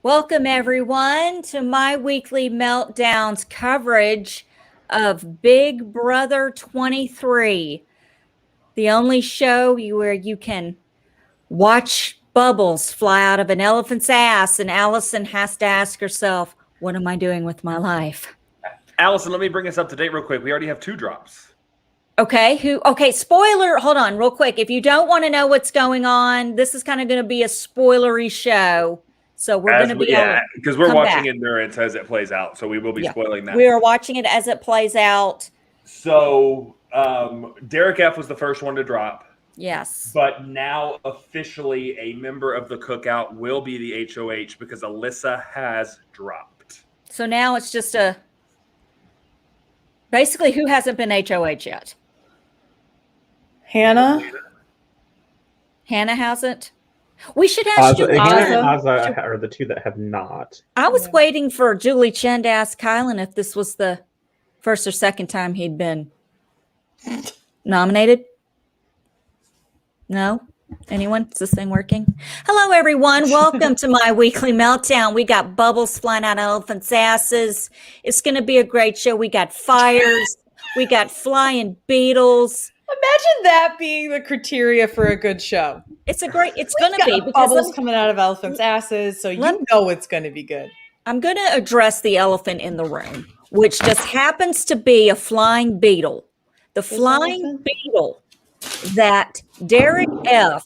Welcome, everyone, to my weekly meltdowns coverage of Big Brother 23, the only show where you can watch bubbles fly out of an elephant's ass, and Allison has to ask herself, what am I doing with my life? Allison, let me bring us up to date real quick. We already have 2 drops. Okay, spoiler, hold on real quick. If you don't want to know what's going on, this is kind of going to be a spoilery show. So we're going to be because we're watching Endurance as it plays out, so we will be spoiling that. We are watching it as it plays out. So Derek F was the first one to drop. Yes. But now officially a member of the cookout will be the HOH because Alyssa has dropped. So now it's just basically who hasn't been HOH yet? Hannah hasn't. We should ask Hannah and Azah are the two that have not. I was waiting for Julie Chen to ask Kyland if this was the first or second time he'd been nominated. No? Anyone? Is this thing working? Hello, everyone. Welcome to my weekly meltdown. We got bubbles flying out of elephants' asses. It's going to be a great show. We got fires. We got flying beetles. Imagine that being the criteria for a good show. It's going to be because bubbles coming out of elephants' asses, so you know it's going to be good. I'm going to address the elephant in the room, which just happens to be a flying beetle. The flying beetle that Derek F,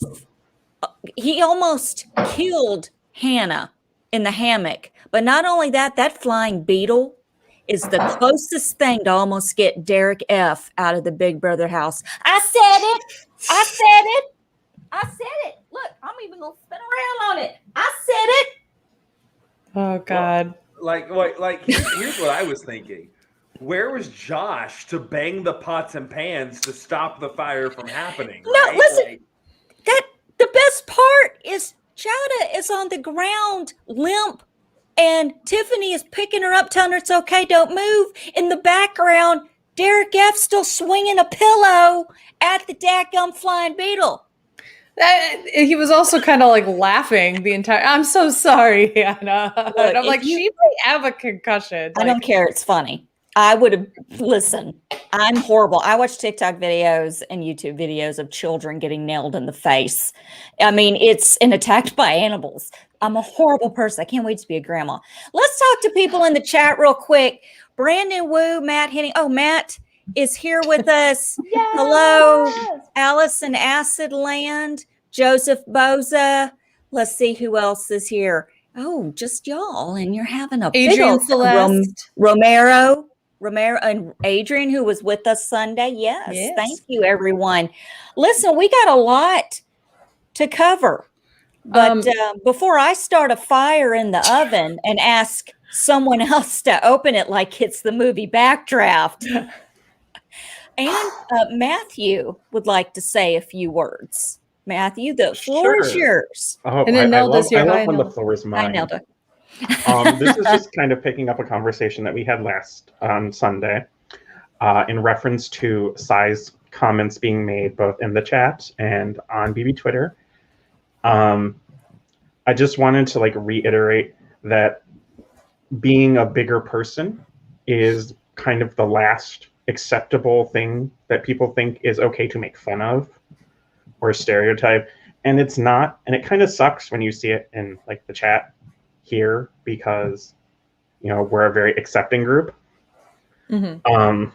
he almost killed Hannah in the hammock. But not only that, that flying beetle is the closest thing to almost get Derek F out of the Big Brother house. I said it. Look, I'm even going to spin around on it. I said it. Oh, God. Here's what I was thinking. Where was Josh to bang the pots and pans to stop the fire from happening? No, listen. The best part is Chaddha is on the ground, limp, and Tiffany is picking her up, telling her it's okay, don't move. In the background, Derek F still swinging a pillow at the dadgum flying beetle. He was also kind of like laughing the entire. I'm so sorry, Hannah. Look, I'm like, she might have a concussion. I don't care. It's funny. I would have, listen, I'm horrible. I watch TikTok videos and YouTube videos of children getting nailed in the face. I mean, it's attacked by animals. I'm a horrible person. I can't wait to be a grandma. Let's talk to people in the chat real quick. Brandon Wu, Matt Henning. Oh, Matt is here with us. Yes. Hello, Allison Acidland, Joseph Boza. Let's see who else is here. Oh, just y'all, and you're having a Adrian Celeste. Romero and Adrian, who was with us Sunday. Yes. Thank you, everyone. Listen, we got a lot to cover. But before I start a fire in the oven and ask someone else to open it like it's the movie Backdraft, and Matthew would like to say a few words. Matthew, the floor is yours. Oh, and then I love when the floor is mine. Hi, Nelda. This is just kind of picking up a conversation that we had last on Sunday in reference to size comments being made both in the chat and on BB Twitter. I just wanted to reiterate that being a bigger person is kind of the last acceptable thing that people think is okay to make fun of or stereotype, and it's not. And it kind of sucks when you see it in the chat here because we're a very accepting group. Mm-hmm.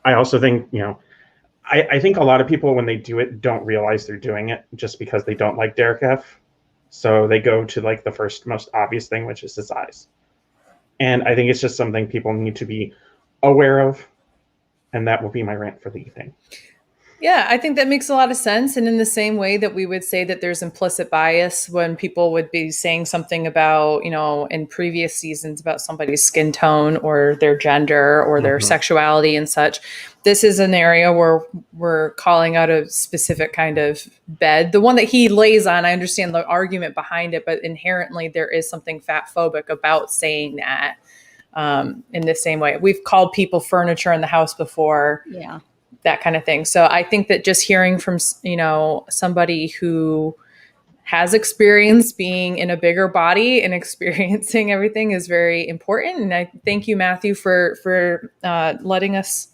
I also think I think a lot of people when they do it don't realize they're doing it just because they don't like Derek F. So they go to the first most obvious thing, which is his eyes. And I think it's just something people need to be aware of. And that will be my rant for the evening. Yeah, I think that makes a lot of sense. And in the same way that we would say that there's implicit bias when people would be saying something about, in previous seasons about somebody's skin tone or their gender or their sexuality and such. This is an area where we're calling out a specific kind of bed. The one that he lays on, I understand the argument behind it, but inherently there is something fat phobic about saying that in the same way. We've called people furniture in the house before. Yeah. That kind of thing. So I think that just hearing from, somebody who has experience being in a bigger body and experiencing everything is very important. And I thank you, Matthew, for letting us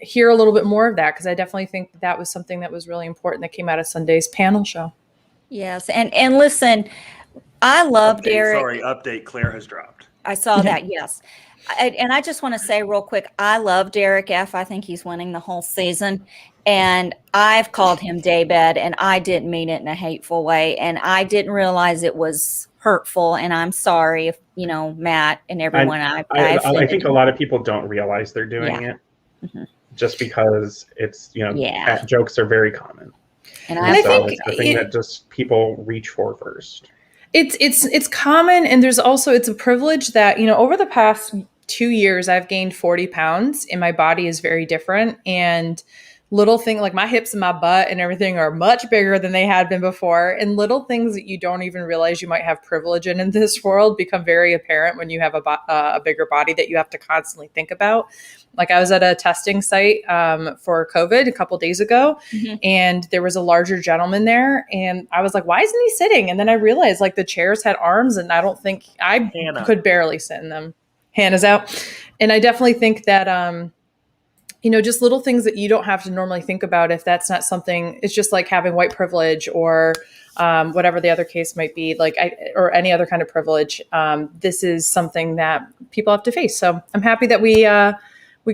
hear a little bit more of that, because I definitely think that was something that was really important that came out of Sunday's panel show. Yes, and listen, I love Derek. Sorry, update. Claire has dropped. I saw that. Yes. And I just want to say real quick, I love Derek F. I think he's winning the whole season. And I've called him daybed, and I didn't mean it in a hateful way. And I didn't realize it was hurtful. And I'm sorry if, Matt and everyone. I think a lot of people don't realize they're doing it just because it's, jokes are very common. And I think it's the thing that just people reach for first. It's common, and there's also, it's a privilege that, over the past 2 years, I've gained 40 pounds and my body is very different. And little things like my hips and my butt and everything are much bigger than they had been before. And little things that you don't even realize you might have privilege in this world become very apparent when you have a bigger body that you have to constantly think about. Like I was at a testing site for COVID a couple of days ago, and there was a larger gentleman there, and I was like, why isn't he sitting? And then I realized like the chairs had arms, and I don't think I could barely sit in them. Hannah's out. And I definitely think that, just little things that you don't have to normally think about if that's not something, it's just like having white privilege or whatever the other case might be, or any other kind of privilege. This is something that people have to face. So I'm happy that we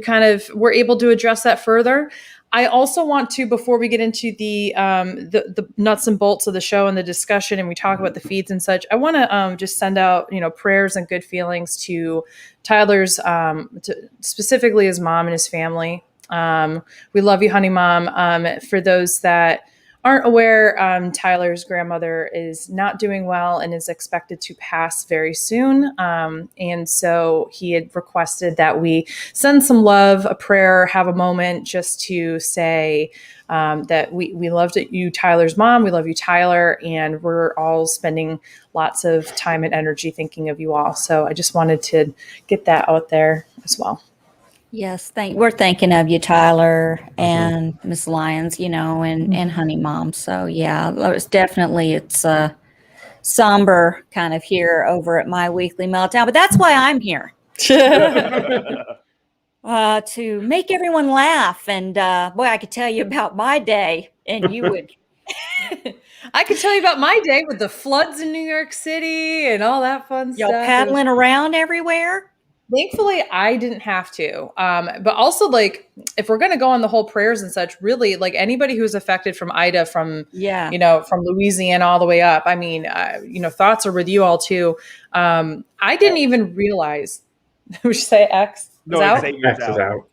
kind of were able to address that further. I also want to, before we get into the nuts and bolts of the show and the discussion, and we talk about the feeds and such, I want to just send out, prayers and good feelings to Tyler's, specifically his mom and his family. We love you, honey, mom. For those that aren't aware, Tyler's grandmother is not doing well and is expected to pass very soon. And so he had requested that we send some love, a prayer, have a moment just to say that we loved you, Tyler's mom. We love you, Tyler. And we're all spending lots of time and energy thinking of you all. So I just wanted to get that out there as well. Yes, we're thinking of you, Tyler, and Miss Lyons, and Honey Mom. So yeah, it's a somber kind of here over at My Weekly Meltdown, but that's why I'm here to make everyone laugh. And boy, I could tell you about my day, and you would. I could tell you about my day with the floods in New York City and all that fun stuff. Y'all paddling around everywhere. Thankfully, I didn't have to. But also, if we're going to go on the whole prayers and such, really, anybody who's affected from Ida, from Louisiana all the way up. I mean, thoughts are with you all too. I didn't even realize. We should say X. No, X is out.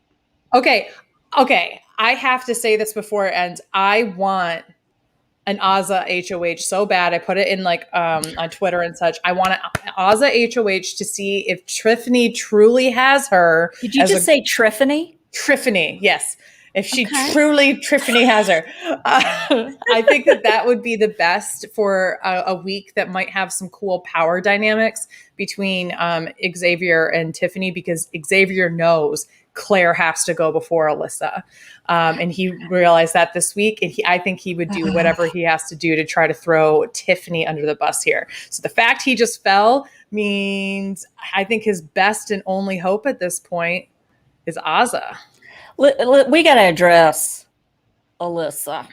Okay. I have to say this before it ends. I want an Azah HOH so bad. I put it in on Twitter and such. I want an Azah HOH to see if Tiffany truly has her. Did you just say Tiffany? Tiffany, yes. If she truly Tiffany has her. I think that would be the best for a week that might have some cool power dynamics between Xavier and Tiffany, because Xavier knows Claire has to go before Alyssa. And he realized that this week, and I think he would do whatever he has to do to try to throw Tiffany under the bus here. So the fact he just fell means I think his best and only hope at this point is Azah. We got to address Alyssa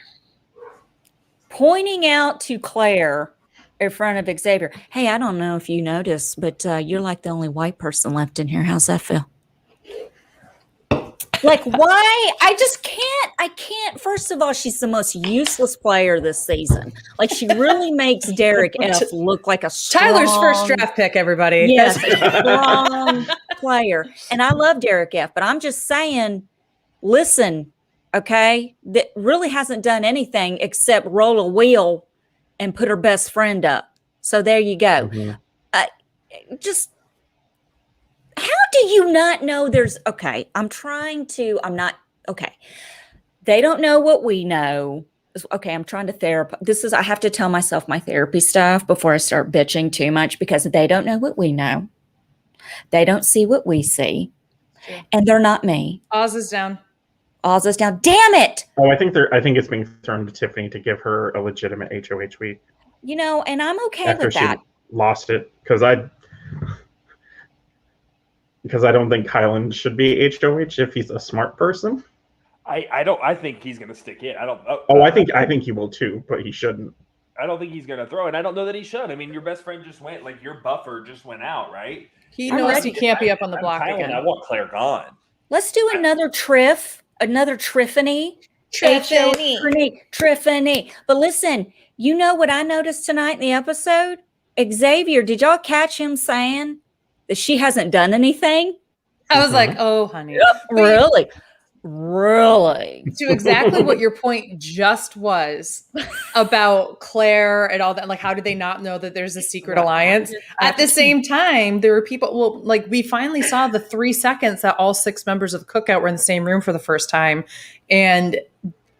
pointing out to Claire in front of Xavier, hey, I don't know if you noticed, but you're like the only white person left in here. How's that feel? Why? I can't. First of all, she's the most useless player this season. She really makes Derek F look like a strong, Tyler's first draft pick, everybody. Yes, a strong player. And I love Derek F, but I'm just saying, listen, okay, that really hasn't done anything except roll a wheel and put her best friend up. So there you go. Mm-hmm. How do you not know they don't know what we know. Okay, I'm trying to I have to tell myself my therapy stuff before I start bitching too much, because they don't know what we know. They don't see what we see. Sure. And they're not me. Oz is down. Azah's down. Damn it! Oh, I think it's being thrown to Tiffany to give her a legitimate HOH week You know, and I'm okay after with she that. lost it because I don't think Kyland should be HOH if he's a smart person. I think he's going to stick in. I think he will too, but he shouldn't. I don't think he's going to throw, and I don't know that he should. I mean, your best friend just went, like your buffer just went out, right? He knows he can't be up on the block again. I want Claire gone. Let's do another another Tiffany. Tiffany. But listen, you know what I noticed tonight in the episode? Xavier, did y'all catch him saying that she hasn't done anything? I was like, oh, honey. Really? To exactly what your point just was about Claire and all that. Like, how did they not know that there's a secret alliance? At the same time, there were people, well, like we finally saw the 3 seconds that all 6 members of the cookout were in the same room for the first time. And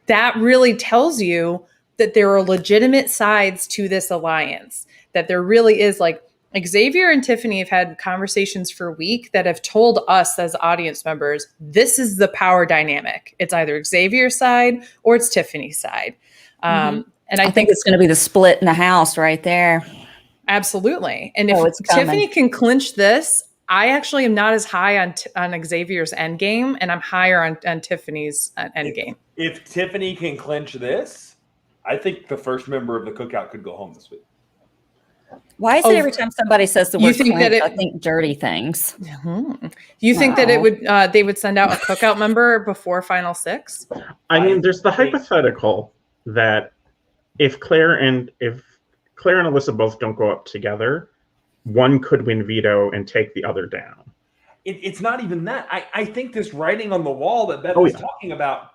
that really tells you that there are legitimate sides to this alliance, that there really is like, Xavier and Tiffany have had conversations for a week that have told us as audience members, this is the power dynamic. It's either Xavier's side or it's Tiffany's side. And I think it's going to be the split in the house right there. Absolutely. And if Tiffany can clinch this, I actually am not as high on Xavier's end game, and I'm higher on Tiffany's end game. If Tiffany can clinch this, I think the first member of the cookout could go home this week. Why is it every time somebody says the word clinch, I think dirty things? You think that it would they would send out a cookout member before Final 6? I mean, there's the hypothetical that if Claire and Alyssa both don't go up together, one could win veto and take the other down. It's not even that. I think this writing on the wall that Beth was talking about,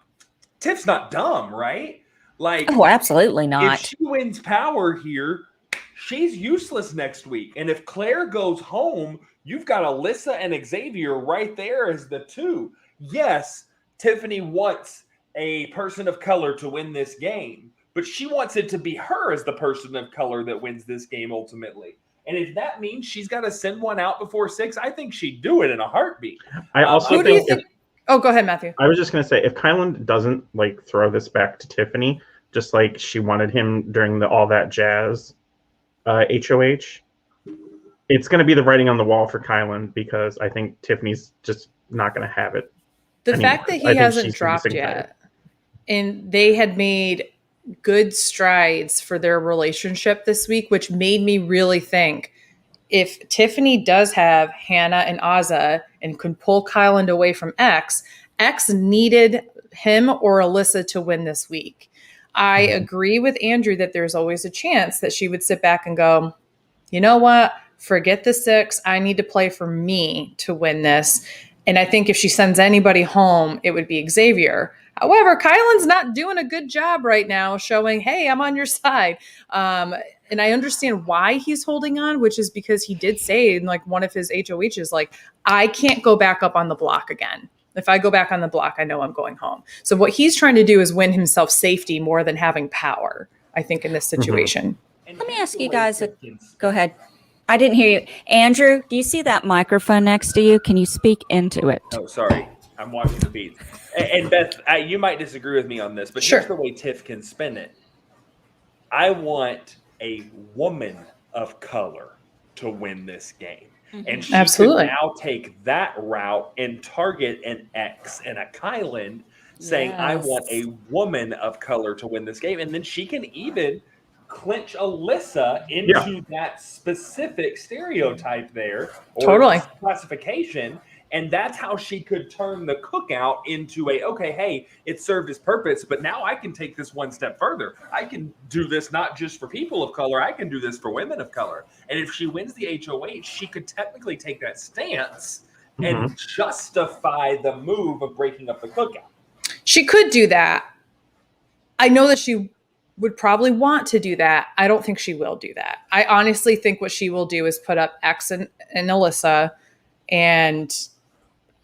Tiff's not dumb, right? Like, oh, absolutely not. If she wins power here, she's useless next week. And if Claire goes home, you've got Alyssa and Xavier right there as the two. Yes, Tiffany wants a person of color to win this game, but she wants it to be her as the person of color that wins this game ultimately. And if that means she's got to send one out before 6, I think she'd do it in a heartbeat. I also think oh, go ahead, Matthew. I was just going to say, if Kyland doesn't like throw this back to Tiffany, just like she wanted him during the All That Jazz HOH, it's going to be the writing on the wall for Kyland, because I think Tiffany's just not going to have it. The fact that he hasn't dropped yet, and they had made good strides for their relationship this week, which made me really think, if Tiffany does have Hannah and Azah and can pull Kyland away from X needed him or Alyssa to win this week. I agree with Andrew that there's always a chance that she would sit back and go, you know what? Forget the 6. I need to play for me to win this. And I think if she sends anybody home, it would be Xavier. However, Kyland's not doing a good job right now showing, hey, I'm on your side. And I understand why he's holding on, which is because he did say in like one of his HOHs, like, I can't go back up on the block again. If I go back on the block, I know I'm going home. So what he's trying to do is win himself safety more than having power, I think, in this situation. Let me ask you guys. Go ahead. I didn't hear you. Andrew, do you see that microphone next to you? Can you speak into it? Oh, sorry. I'm watching the beats. And Beth, you might disagree with me on this, but here's the way Tiff can spin it. I want a woman of color to win this game. And she could now take that route and target an X and a Kyland, saying, I want a woman of color to win this game. And then she can even clinch Alyssa into that specific stereotype there, or classification. And that's how she could turn the cookout into hey, it served its purpose, but now I can take this one step further. I can do this not just for people of color, I can do this for women of color. And if she wins the HOH, she could technically take that stance and justify the move of breaking up the cookout. She could do that. I know that she would probably want to do that. I don't think she will do that. I honestly think what she will do is put up X and Alyssa, and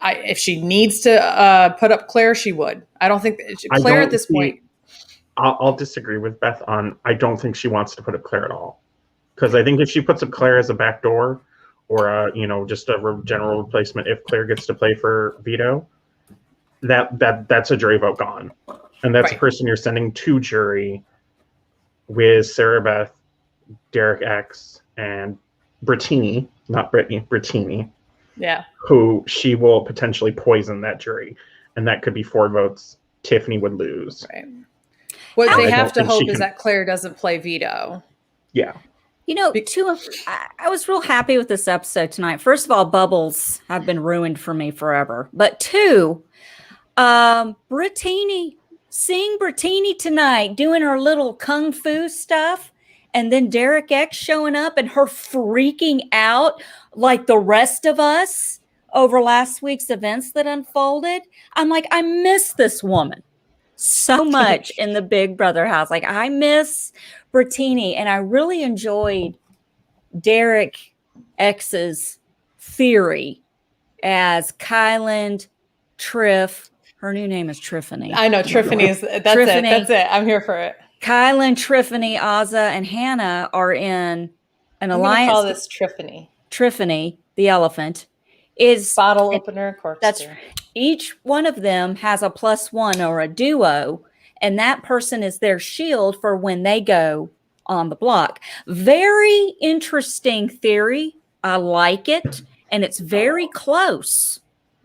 if she needs to put up Claire, she would. I don't think Claire at this point. I'll disagree with Beth on. I don't think she wants to put up Claire at all, because I think if she puts up Claire as a backdoor, or just a general replacement, if Claire gets to play for veto, that's a jury vote gone, and that's a person you're sending to jury with Sarah Beth, Derek X, and Brittini, not Brittany, Brittini. Yeah. Who she will potentially poison that jury, and that could be 4 votes. Tiffany would lose. Right. What they have to hope is that Claire doesn't play veto. Yeah. You know, I was real happy with this episode tonight. First of all, bubbles have been ruined for me forever. But 2, Brittini, seeing Brittini tonight doing her little kung fu stuff, and then Derek X showing up and her freaking out like the rest of us over last week's events that unfolded. I'm like, I miss this woman so much in the Big Brother house. Like, I miss Brittini, and I really enjoyed Derek X's theory as Kyland, Triff. Her new name is Tiffany. I know Tiffany is. That's Tiffany. It. That's it. I'm here for it. Kyland, Tiffany, Azah, and Hannah are in an alliance. Call this Tiffany. Tiffany, the elephant, is bottle opener, corkscrew. That's each one of them has a +1 or a duo, and that person is their shield for when they go on the block. Very interesting theory. I like it, and it's very close.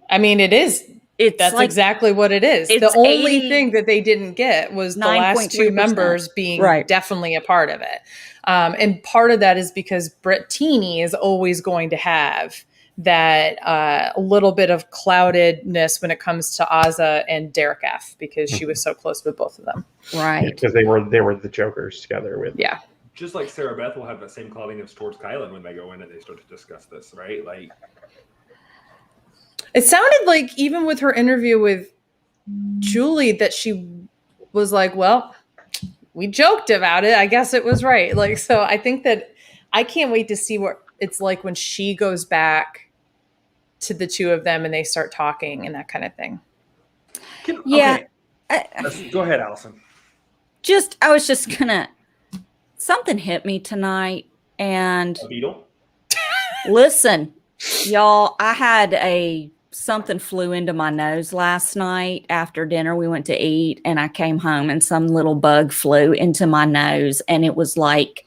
I mean, it is. That's like, exactly what it is. The only thing that they didn't get was the last 2 members being definitely a part of it. And part of that is because Brittini is always going to have that a little bit of cloudedness when it comes to Azah and Derek F, because she was so close with both of them. Right. Because they were the jokers together with. Yeah. Just like Sarah Beth will have that same cloudiness towards Kyland when they go in and they start to discuss this, right? Like, it sounded like even with her interview with Julie that she was like, well, we joked about it. I guess it was right. Like, so I think that I can't wait to see what it's like when she goes back to the 2 of them and they start talking and that kind of thing. Yeah. Okay. Go ahead, Allison. I was just gonna, something hit me tonight, and a beetle. Listen, y'all, I had something flew into my nose last night after dinner. We went to eat, and I came home and some little bug flew into my nose, and it was like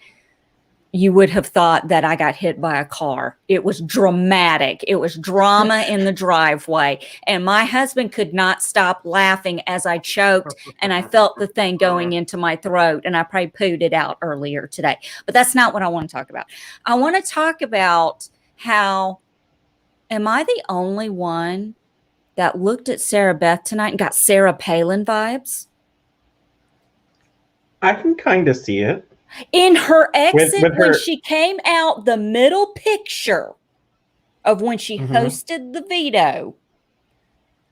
you would have thought that I got hit by a car. It was dramatic. It was drama in the driveway, and my husband could not stop laughing as I choked, and I felt the thing going into my throat, and I probably pooed it out earlier today. But that's not what I want to talk about. I want to talk about how, am I the only one that looked at Sarah Beth tonight and got Sarah Palin vibes? I can kind of see it. In her exit, when she came out, the middle picture of when she hosted the veto,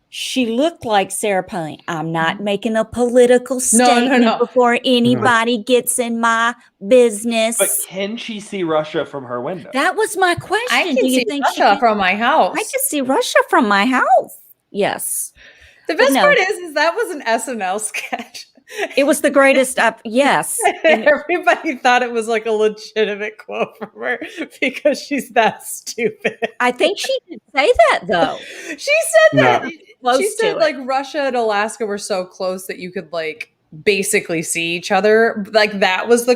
she looked like Sarah Palin. I'm not making a political statement before anybody gets in my business. But can she see Russia from her window? That was my question. I can see Russia from my house. I can see Russia from my house. Yes. The best part is that was an SNL sketch. It was the greatest up. Yes. Everybody thought it was like a legitimate quote from her because she's that stupid. I think she did say that, though. She said that. No. She said like Russia and Alaska were so close that you could like basically see each other. Like that was the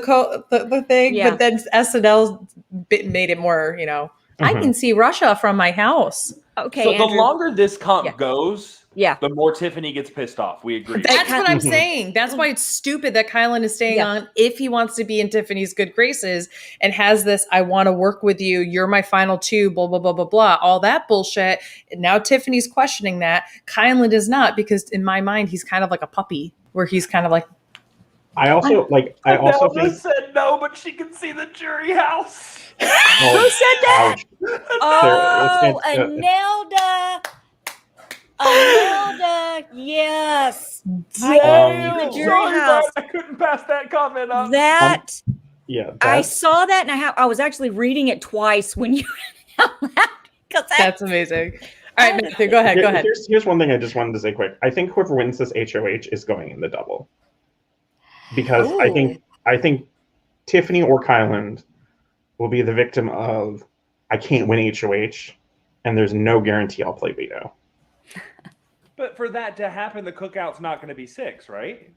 thing. Yeah. But then SNL made it more, I can see Russia from my house. Okay. So Andrew, the longer this comp goes, yeah, the more Tiffany gets pissed off. We agree. That's what I'm saying. That's why it's stupid that Kyland is staying on if he wants to be in Tiffany's good graces and has this, I want to work with you. You're my final 2, blah, blah, blah, blah, blah. All that bullshit. And now Tiffany's questioning that. Kyland is not, because in my mind, he's kind of like a puppy where he's kind of like. I also think said no, but she can see the jury house. Who said that? Anelda. Amelda, yes. I couldn't pass that comment up. I saw that, and I was actually reading it twice when you out loud. That's amazing. All right, Matthew, go ahead. Here's one thing I just wanted to say quick. I think whoever wins this HOH is going in the double, because I think Tiffany or Kyland will be the victim of I can't win HOH, and there's no guarantee I'll play veto. But for that to happen, the cookout's not going to be 6, right?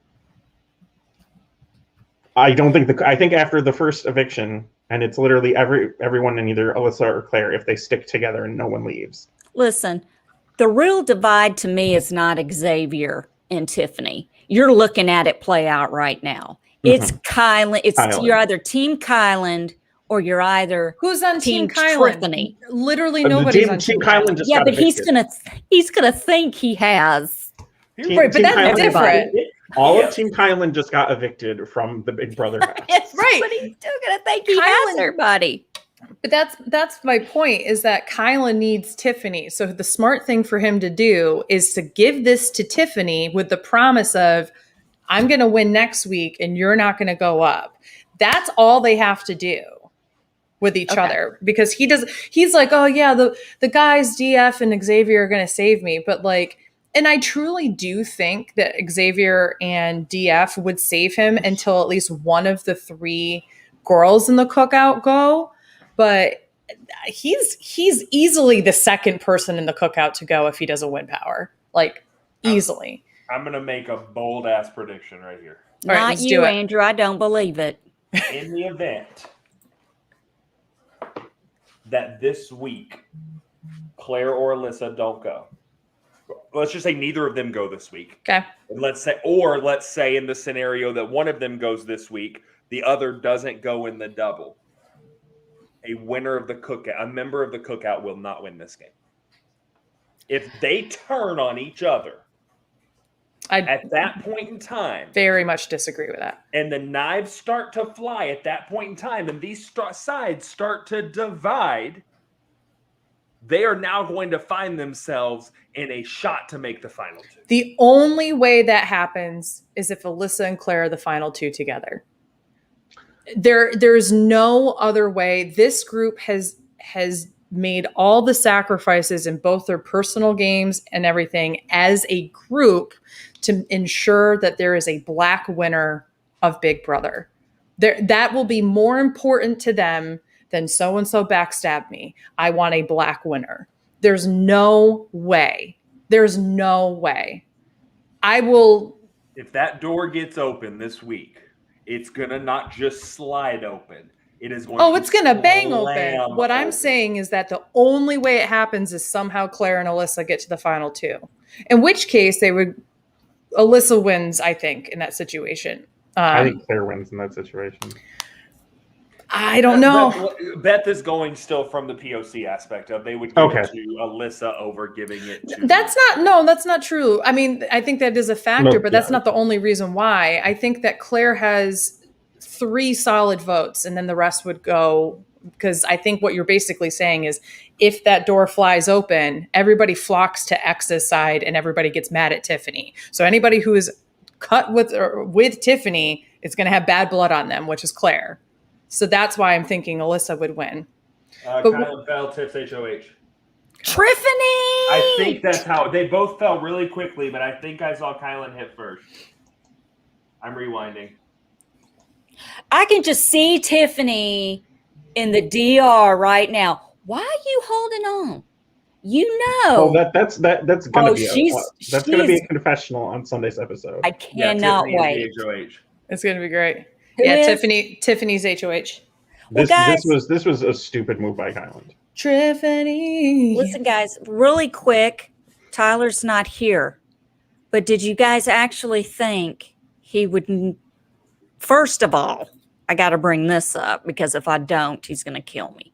I don't think I think after the first eviction, and it's literally everyone in either Alyssa or Claire, if they stick together and no one leaves. Listen, the real divide to me is not Xavier and Tiffany. You're looking at it play out right now. It's Kyland. You're either Team Kyland or you're either who's on Team Kyland? Tiffany. Literally nobody's on Team Kyland. Yeah, but he's gonna think he has. Right, but that's different. All of Team Kyland just got evicted from the Big Brother house. Right, but he's still gonna think he has everybody. But that's my point, is that Kyland needs Tiffany. So the smart thing for him to do is to give this to Tiffany with the promise of, I'm going to win next week and you're not going to go up. That's all they have to do with each other, because he's like, oh yeah, the guys DF and Xavier are going to save me. But like, and I truly do think that Xavier and DF would save him until at least one of the 3 girls in the cookout go. But he's easily the second person in the cookout to go if he doesn't win power. Like, easily. I'm going to make a bold ass prediction right here. All right, Not let's you, do it. Andrew. I don't believe it. In the event that this week Claire or Alyssa don't go, let's just say neither of them go this week. Okay. And let's say in the scenario that one of them goes this week, the other doesn't go in the double. A winner of the cookout, a member of the cookout, will not win this game. If they turn on each other at that point in time, very much disagree with that. and the knives start to fly at that point in time, and these sides start to divide, they are now going to find themselves in a shot to make the final 2. The only way that happens is if Alyssa and Claire are the final 2 together. There's no other way. This group has made all the sacrifices in both their personal games and everything as a group to ensure that there is a black winner of Big Brother. That will be more important to them than so-and-so backstabbed me. I want a black winner. There's no way. There's no way. I will. If that door gets open this week, it's going to not just slide open. It is going to it's going to bang open. slam What I'm open. saying is that the only way it happens is somehow Claire and Alyssa get to the final 2. In which case Alyssa wins, I think, in that situation. I think Claire wins in that situation. I don't know. Beth is going still from the POC aspect of they would give it to Alyssa over giving it to. That's not true. I mean, I think that is a factor, but that's not the only reason why. I think that Claire has 3 solid votes, and then the rest would go, because I think what you're basically saying is if that door flies open, everybody flocks to X's side and everybody gets mad at Tiffany. So anybody who is cut with Tiffany is going to have bad blood on them, which is Claire. So that's why I'm thinking Alyssa would win. Kyland fell, Tiff's HOH. Tiffany! I think that's how they both fell really quickly, but I think I saw Kyland hit first. I'm rewinding. I can just see Tiffany in the DR right now. Why are you holding on? You know. Oh, that's gonna be a confessional on Sunday's episode. I cannot wait. It's gonna be great. Who yeah, is? Tiffany's HOH. Well, guys, this was a stupid move by Kyland. Tiffany. Listen, guys, really quick. Tyler's not here, but did you guys actually think he would? First of all, I got to bring this up because if I don't, he's going to kill me.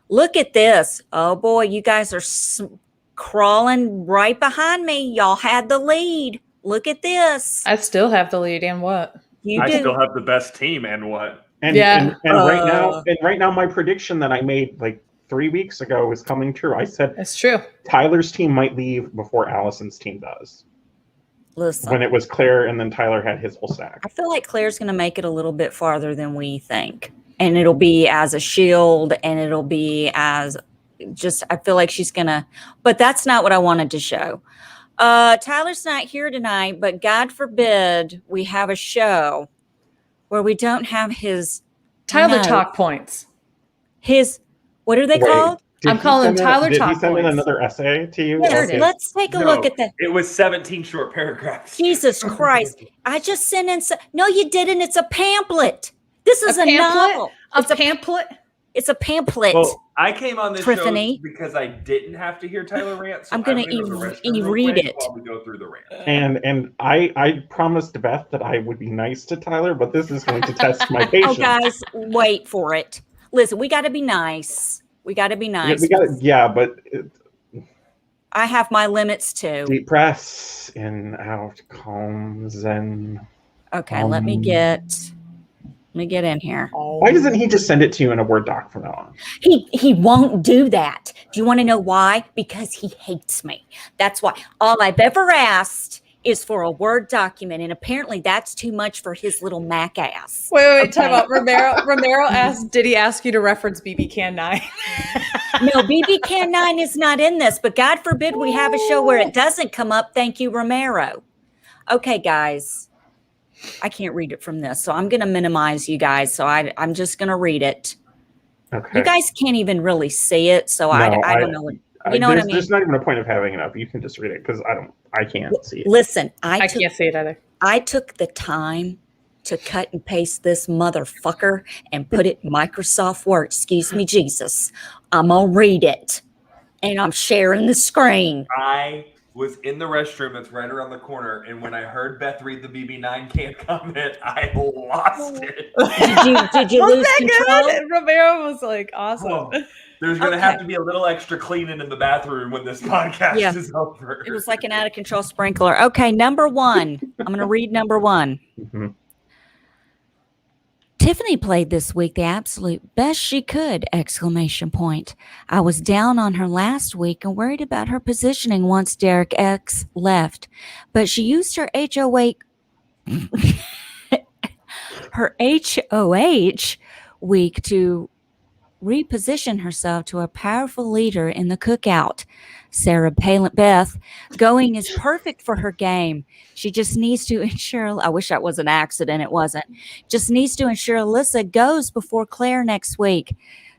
Look at this. Oh boy, you guys are crawling right behind me. Y'all had the lead. Look at this. I still have the lead. And what? I still have the best team, and what? And right now, my prediction that I made like 3 weeks ago is coming true. I said it's true. Tyler's team might leave before Allison's team does. Listen, when it was Claire and then Tyler had his whole stack. I feel like Claire's going to make it a little bit farther than we think, and it'll be as a shield, and it'll be as just. I feel like she's gonna, but that's not what I wanted to show. Tyler's not here tonight, but God forbid we have a show where we don't have his Tyler notes. talk points. His, what are they called? I'm calling Tyler Did he talk send in points. another essay to you? Yes, Sure did. let's take a look at that. It was 17 short paragraphs. Jesus Christ. I just sent in no, you didn't. It's a pamphlet. This is a novel. It's pamphlet? It's a pamphlet. Well, I came on this Tiffany. show because I didn't have to hear Tyler rant. So I'm going to e-read it while we go through the rant. And I promised Beth that I would be nice to Tyler, but this is going to test my patience. Oh, guys, wait for it. Listen, we got to be nice. We got to be nice. But I have my limits too. deep breaths in, out, calms, and. Okay, let me get in here. Why doesn't he just send it to you in a Word doc from now on? He won't do that. Do you want to know why? Because he hates me. That's why. All I've ever asked is for a Word document, and apparently that's too much for his little Mac ass. Wait, time out. Romero asked, did he ask you to reference BB Can 9? No, BB Can 9 is not in this, but God forbid we have a show where it doesn't come up. Thank you, Romero. Okay, guys. I can't read it from this, so I'm going to minimize you guys. So I'm just going to read it. Okay. You guys can't even really see it, so I don't know what. You know what I mean? There's not even a point of having it up. You can just read it because I can't see it. Listen, I can't see it either. I took the time to cut and paste this motherfucker and put it in Microsoft Word. Excuse me, Jesus. I'm going to read it. And I'm sharing the screen. I was in the restroom that's right around the corner, and when I heard Beth read the BB9 can't comment, I lost it. Did you lose control? Good? Romero was like, awesome. Oh, there's going to have to be a little extra cleaning in the bathroom when this podcast is over. It was like an out-of-control sprinkler. Okay, number one. I'm going to read number one. Mm-hmm. Tiffany played this week the absolute best she could! ! I was down on her last week and worried about her positioning once Derek X left, but she used her HOH week to reposition herself to a powerful leader in the cookout. Sarah Beth going is perfect for her game. She just needs to ensure, I wish that was an accident, it wasn't. Just needs to ensure Alyssa goes before Claire next week.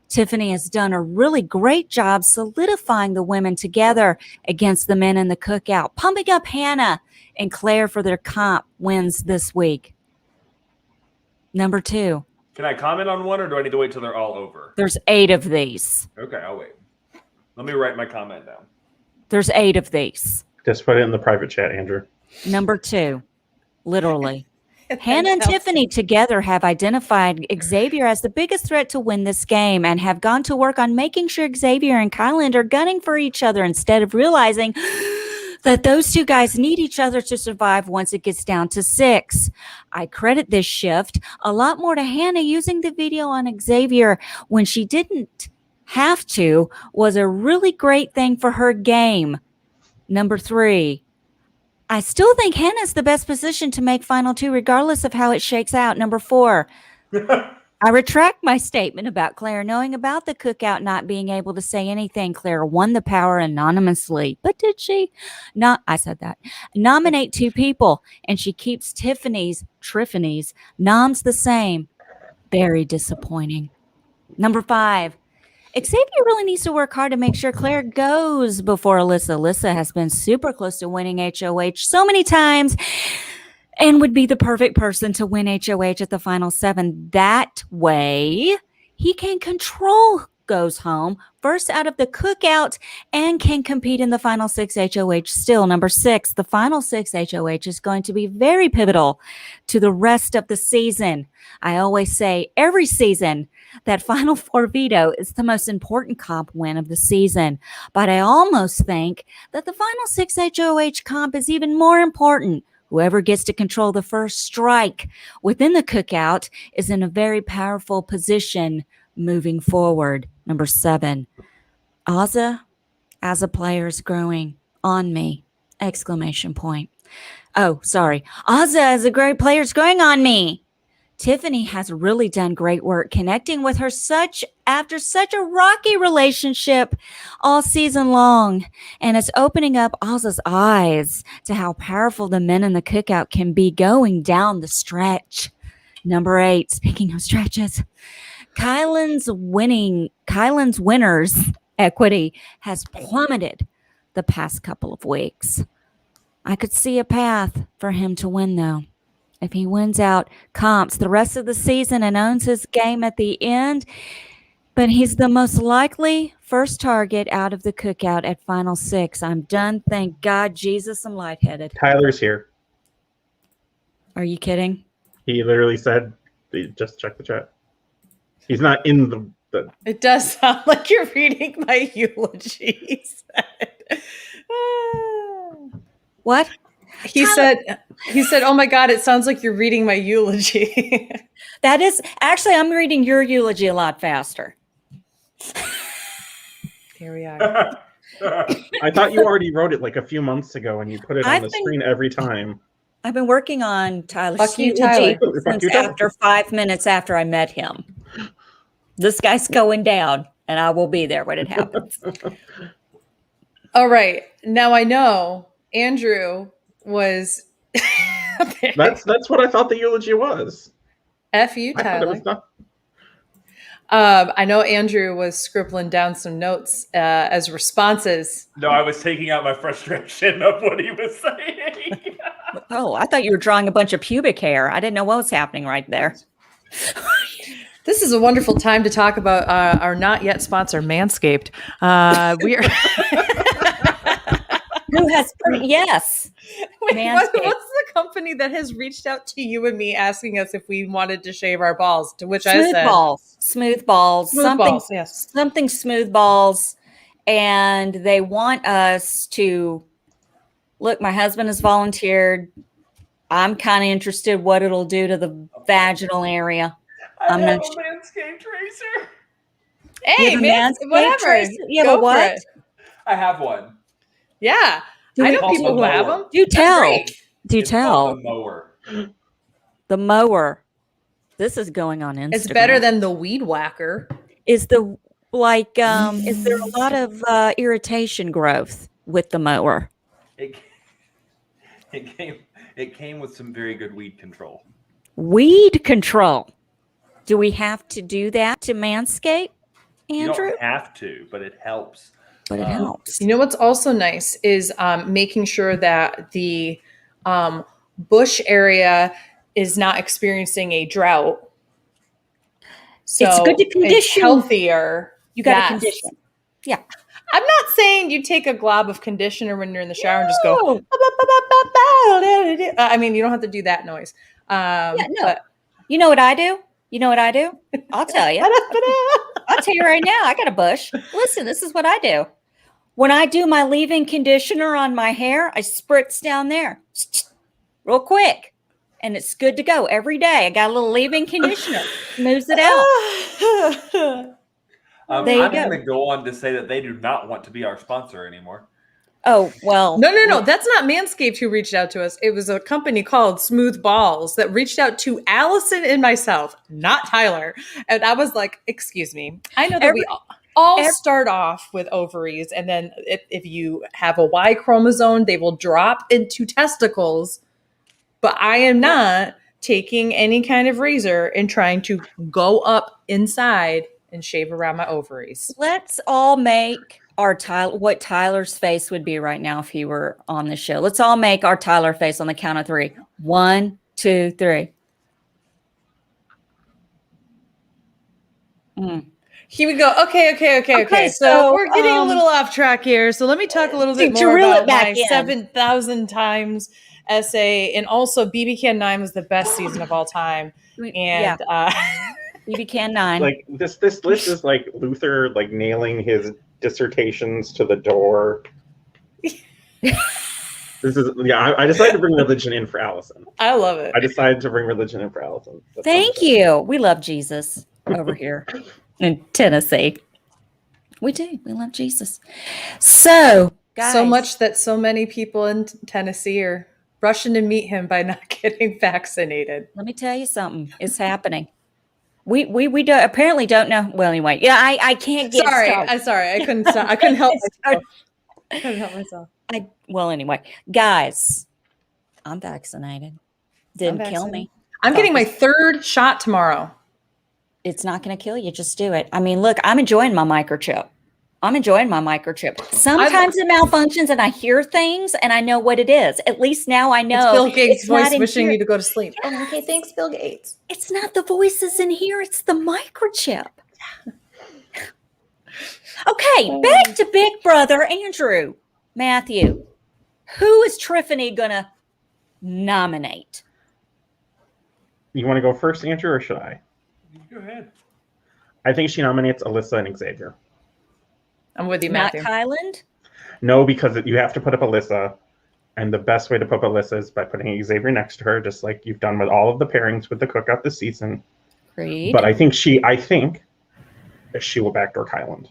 Tiffany has done a really great job solidifying the women together against the men in the cookout, pumping up Hannah and Claire for their comp wins this week. Number two. Can I comment on one, or do I need to wait till they're all over? There's 8 of these. Okay, I'll wait. Let me write my comment down. There's 8 of these. Just put it in the private chat, Andrew. Number 2, literally. Hannah and Tiffany together have identified Xavier as the biggest threat to win this game and have gone to work on making sure Xavier and Kyland are gunning for each other instead of realizing that those two guys need each other to survive once it gets down to 6. I credit this shift a lot more to Hannah using the video on Xavier when she didn't have to was a really great thing for her game. Number 3, I still think Hannah's the best position to make Final 2 regardless of how it shakes out. Number 4, I retract my statement about Claire knowing about the cookout, not being able to say anything. Claire won the power anonymously. But did she? Not, I said that. Nominate 2 people, and she keeps Tiffany's noms the same. Very disappointing. Number 5, Xavier really needs to work hard to make sure Claire goes before Alyssa. Alyssa has been super close to winning HOH so many times, and would be the perfect person to win HOH at the final 7. That way, he can control who goes home first out of the cookout and can compete in the final 6 HOH still. Number 6, the final 6 HOH is going to be very pivotal to the rest of the season. I always say every season that Final 4 veto is the most important comp win of the season. But I almost think that the final 6 HOH comp is even more important. Whoever gets to control the first strike within the cookout is in a very powerful position moving forward. Number 7, Azah as a player is growing on me! ! Oh, sorry. Azah as a great player is growing on me! Tiffany has really done great work connecting with her after such a rocky relationship all season long, and it's opening up Azah's eyes to how powerful the men in the cookout can be going down the stretch. Number 8, speaking of stretches, Kyland's winners equity has plummeted the past couple of weeks. I could see a path for him to win, though. If he wins out comps the rest of the season and owns his game at the end, but he's the most likely first target out of the cookout at Final Six. I'm done. Thank God, Jesus, I'm lightheaded. Tyler's here. Are you kidding? He literally said, just check the chat. He's not in the It does sound like you're reading my eulogies. What? He said, "Oh my God, it sounds like you're reading my eulogy." That is actually, I'm reading your eulogy a lot faster. Here we are. I thought you already wrote it like a few months ago and you put it on I've the been- screen every time. I've been working on Tyler's Fuck you, eulogy Tyler. Fuck you, since Tyler. after 5 minutes after I met him. This guy's going down, and I will be there when it happens. All right. Now I know Andrew was That's what I thought the eulogy was. F you, I thought it was Tyler. not. I know Andrew was scribbling down some notes as responses. No, I was taking out my frustration of what he was saying. Oh, I thought you were drawing a bunch of pubic hair. I didn't know what was happening right there. This is a wonderful time to talk about our not yet sponsor, Manscaped. We are. Who has? Yes. Wait, Manscaped. what's the company that has reached out to you and me asking us if we wanted to shave our balls? To which I Smooth said, balls. Smooth balls. Smooth something, balls, yes. Something smooth balls. And they want us to look. My husband has volunteered. I'm kind of interested what it'll do to the vaginal area. I I'm have not a Manscaped razor. Hey, You have a man, Manscaped whatever. tracer? You have Go a for what? it. I have one. Yeah. Do I we- know also people who have mower. them. Do tell. great. Do It's called tell. the mower. The mower. This is going on Instagram. It's better than the weed whacker. Is the is there a lot of irritation growth with the mower? It came with some very good weed control. Weed control. Do we have to do that to Manscaped, You Andrew? don't have to, but it helps. But it helps. You know what's also nice is making sure that the bush area is not experiencing a drought. So It's good to it's condition. healthier. You got to Yes. condition. Yeah. I'm not saying you take a glob of conditioner when you're in the shower and just go. No. I mean, you don't have to do that noise. Yeah, no. But You know what I do? You know what I do? I'll tell you. I'll tell you right now. I got a bush. Listen, this is what I do. When I do my leave-in conditioner on my hair, I spritz down there real quick. And it's good to go every day. I got a little leave-in conditioner. Moves it out. There you I'm go. going to go on to say that they do not want to be our sponsor anymore. Oh, well. No. That's not Manscaped who reached out to us. It was a company called Smooth Balls that reached out to Allison and myself, not Tyler. And I was like, excuse me. I know that we all start off with ovaries. And then if you have a Y chromosome, they will drop into testicles. But I am not taking any kind of razor and trying to go up inside and shave around my ovaries. Let's all make our what Tyler's face would be right now if he were on the show. Let's all make our Tyler face on the count of 3. 1, 2, 3. Here we go. Okay. So we're getting a little off track here. So let me talk a little bit to more reel it about back my in. 7,000 times essay. And also BB Can 9 was the best season of all time. And BB Can 9. Like this list is like Luther like nailing his dissertations to the door. I decided to bring religion in for Allison. I love it. I decided to bring religion in for Allison. Thank you. We love Jesus over here in Tennessee. We do. We love Jesus. So, guys. So much that so many people in Tennessee are rushing to meet him by not getting vaccinated. Let me tell you something. It's happening. We apparently don't know. Well, anyway, yeah, I can't get started. I'm sorry. I couldn't stop. I couldn't help myself. Well, anyway, guys, I'm vaccinated. Didn't kill me. I'm getting my 3rd shot tomorrow. It's not going to kill you. Just do it. I mean, look, I'm enjoying my microchip. I'm enjoying my microchip. Sometimes it malfunctions and I hear things and I know what it is. At least now I know. It's Bill Gates' voice not in wishing here. you to go to sleep. Oh, okay. Thanks, Bill Gates. It's not the voices in here. It's the microchip. Okay, back to Big Brother. Andrew, Matthew, who is Tiffany going to nominate? You want to go first, Andrew, or should I? Go ahead. I think she nominates Alyssa and Xavier. I'm with you, Not Matthew. Kyland? No, because you have to put up Alyssa, and the best way to put up Alyssa is by putting Xavier next to her, just like you've done with all of the pairings with the cookout this season. Agreed. But I think she will backdoor Kyland.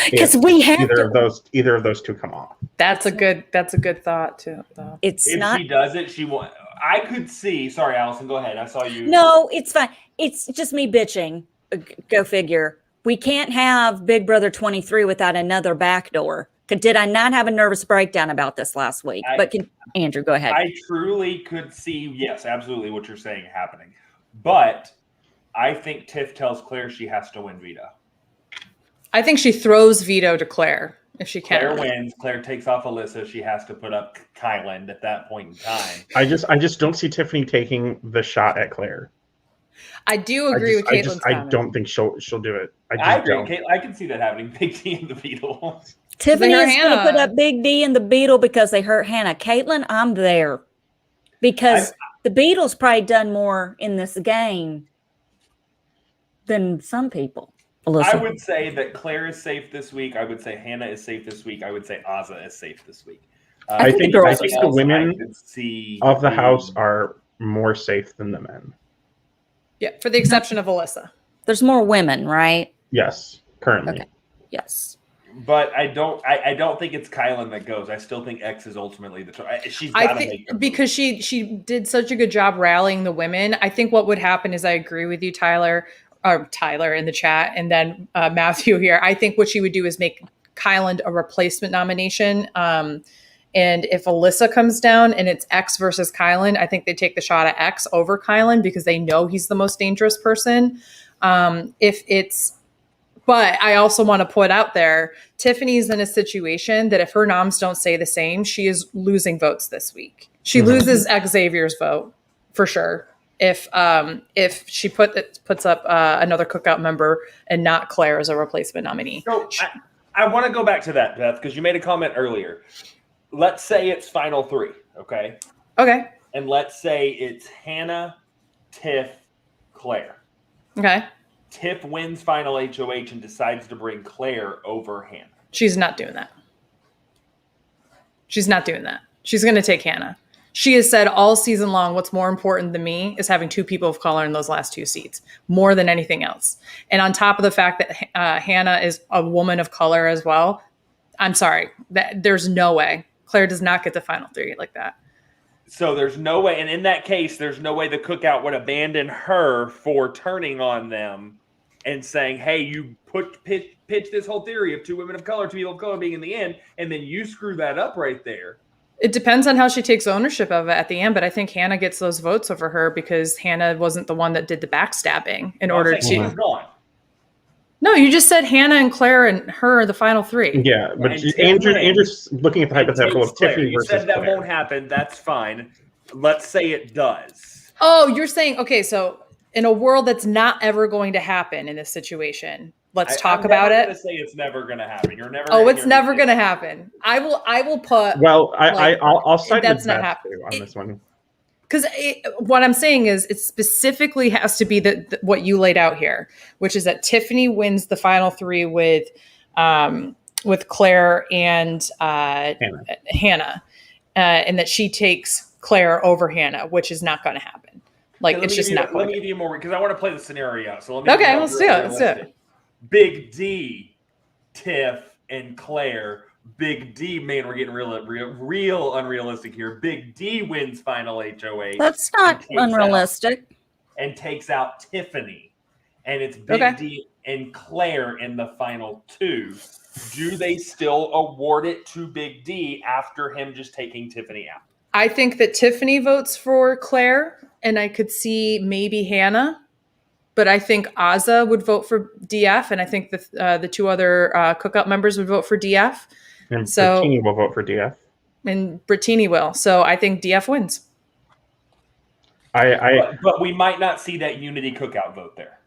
Because we have either of those two come off. That's a good thought too. Though. If she does it, she won't. I could see. Sorry, Allison, go ahead. I saw you. No, it's fine. It's just me bitching. Go figure. We can't have Big Brother 23 without another backdoor. Did I not have a nervous breakdown about this last week? Andrew, go ahead. I truly could see, yes, absolutely what you're saying happening. But I think Tiff tells Claire she has to win veto. I think she throws veto to Claire if she can. Claire wins. Claire takes off Alyssa. She has to put up Kyland at that point in time. I just don't see Tiffany taking the shot at Claire. I do agree with Caitlin's I don't think she'll do it. I agree. I can see that happening. Big D and the Beetle. Tiffany is going to put up Big D and the Beetle because they hurt Hannah. Caitlin, I'm there. Because the Beetle's probably done more in this game than some people. Alyssa. I would say that Claire is safe this week. I would say Hannah is safe this week. I would say Azah is safe this week. I think the women of the house are more safe than the men. Yeah, for the exception of Alyssa. There's more women, right? Yes, currently. Okay. Yes. But I don't think it's Kyland that goes. I still think X is ultimately the choice. She's got to make it. Because she did such a good job rallying the women. I think what would happen is I agree with you, Tyler in the chat, and then Matthew here. I think what she would do is make Kyland a replacement nomination. And if Alyssa comes down and it's X versus Kyland, I think they take the shot at X over Kyland because they know he's the most dangerous person. But I also want to put out there, Tiffany's in a situation that if her noms don't say the same, she is losing votes this week. She loses Xavier's vote for sure. If she puts up another cookout member and not Claire as a replacement nominee. So I want to go back to that, Beth, because you made a comment earlier. Let's say it's final three, okay? Okay. And let's say it's Hannah, Tiff, Claire. Okay. Tiff wins final HOH and decides to bring Claire over Hannah. She's not doing that. She's going to take Hannah. She has said all season long, what's more important than me is having two people of color in those last two seats, more than anything else. And on top of the fact that Hannah is a woman of color as well, I'm sorry, there's no way. Claire does not get to final three like that. So there's no way, and in that case, there's no way the cookout would abandon her for turning on them and saying, hey, you pitch this whole theory of two women of color, two people of color being in the end, and then you screw that up right there. It depends on how she takes ownership of it at the end, but I think Hannah gets those votes over her because Hannah wasn't the one that did the backstabbing in order to. Hannah's gone. No, you just said Hannah and Claire and her are the final three. Yeah, but Andrew's looking at the hypothetical of Tiffany versus Claire. You said that Claire. won't happen. That's fine. Let's say it does. Oh, you're saying, okay, so in a world that's not ever going to happen in this situation, let's talk about it. I'm going to say it's never going to happen. You're never. Oh, it's never going to happen. I will put. Well, I'll side that's with not Beth happening on this one. Because what I'm saying is it specifically has to be what you laid out here, which is that Tiffany wins the final three with Claire and Hannah, and that she takes Claire over Hannah, which is not going to happen. Like, it's just not going to. Let me give you more, because I want to play the scenario out. So let's do it. Let's do it. Big D, Tiff, and Claire. Big D, man, we're getting real unrealistic here. Big D wins final HOH. That's not unrealistic. And takes out Tiffany. And it's Big D and Claire in the final two. Do they still award it to Big D after him just taking Tiffany out? I think that Tiffany votes for Claire, and I could see maybe Hannah. but I think Azah would vote for DF, and I think the two other cookout members would vote for DF. And Brittini will vote for DF. And Brittini will. So I think DF wins. But we might not see that unity cookout vote there.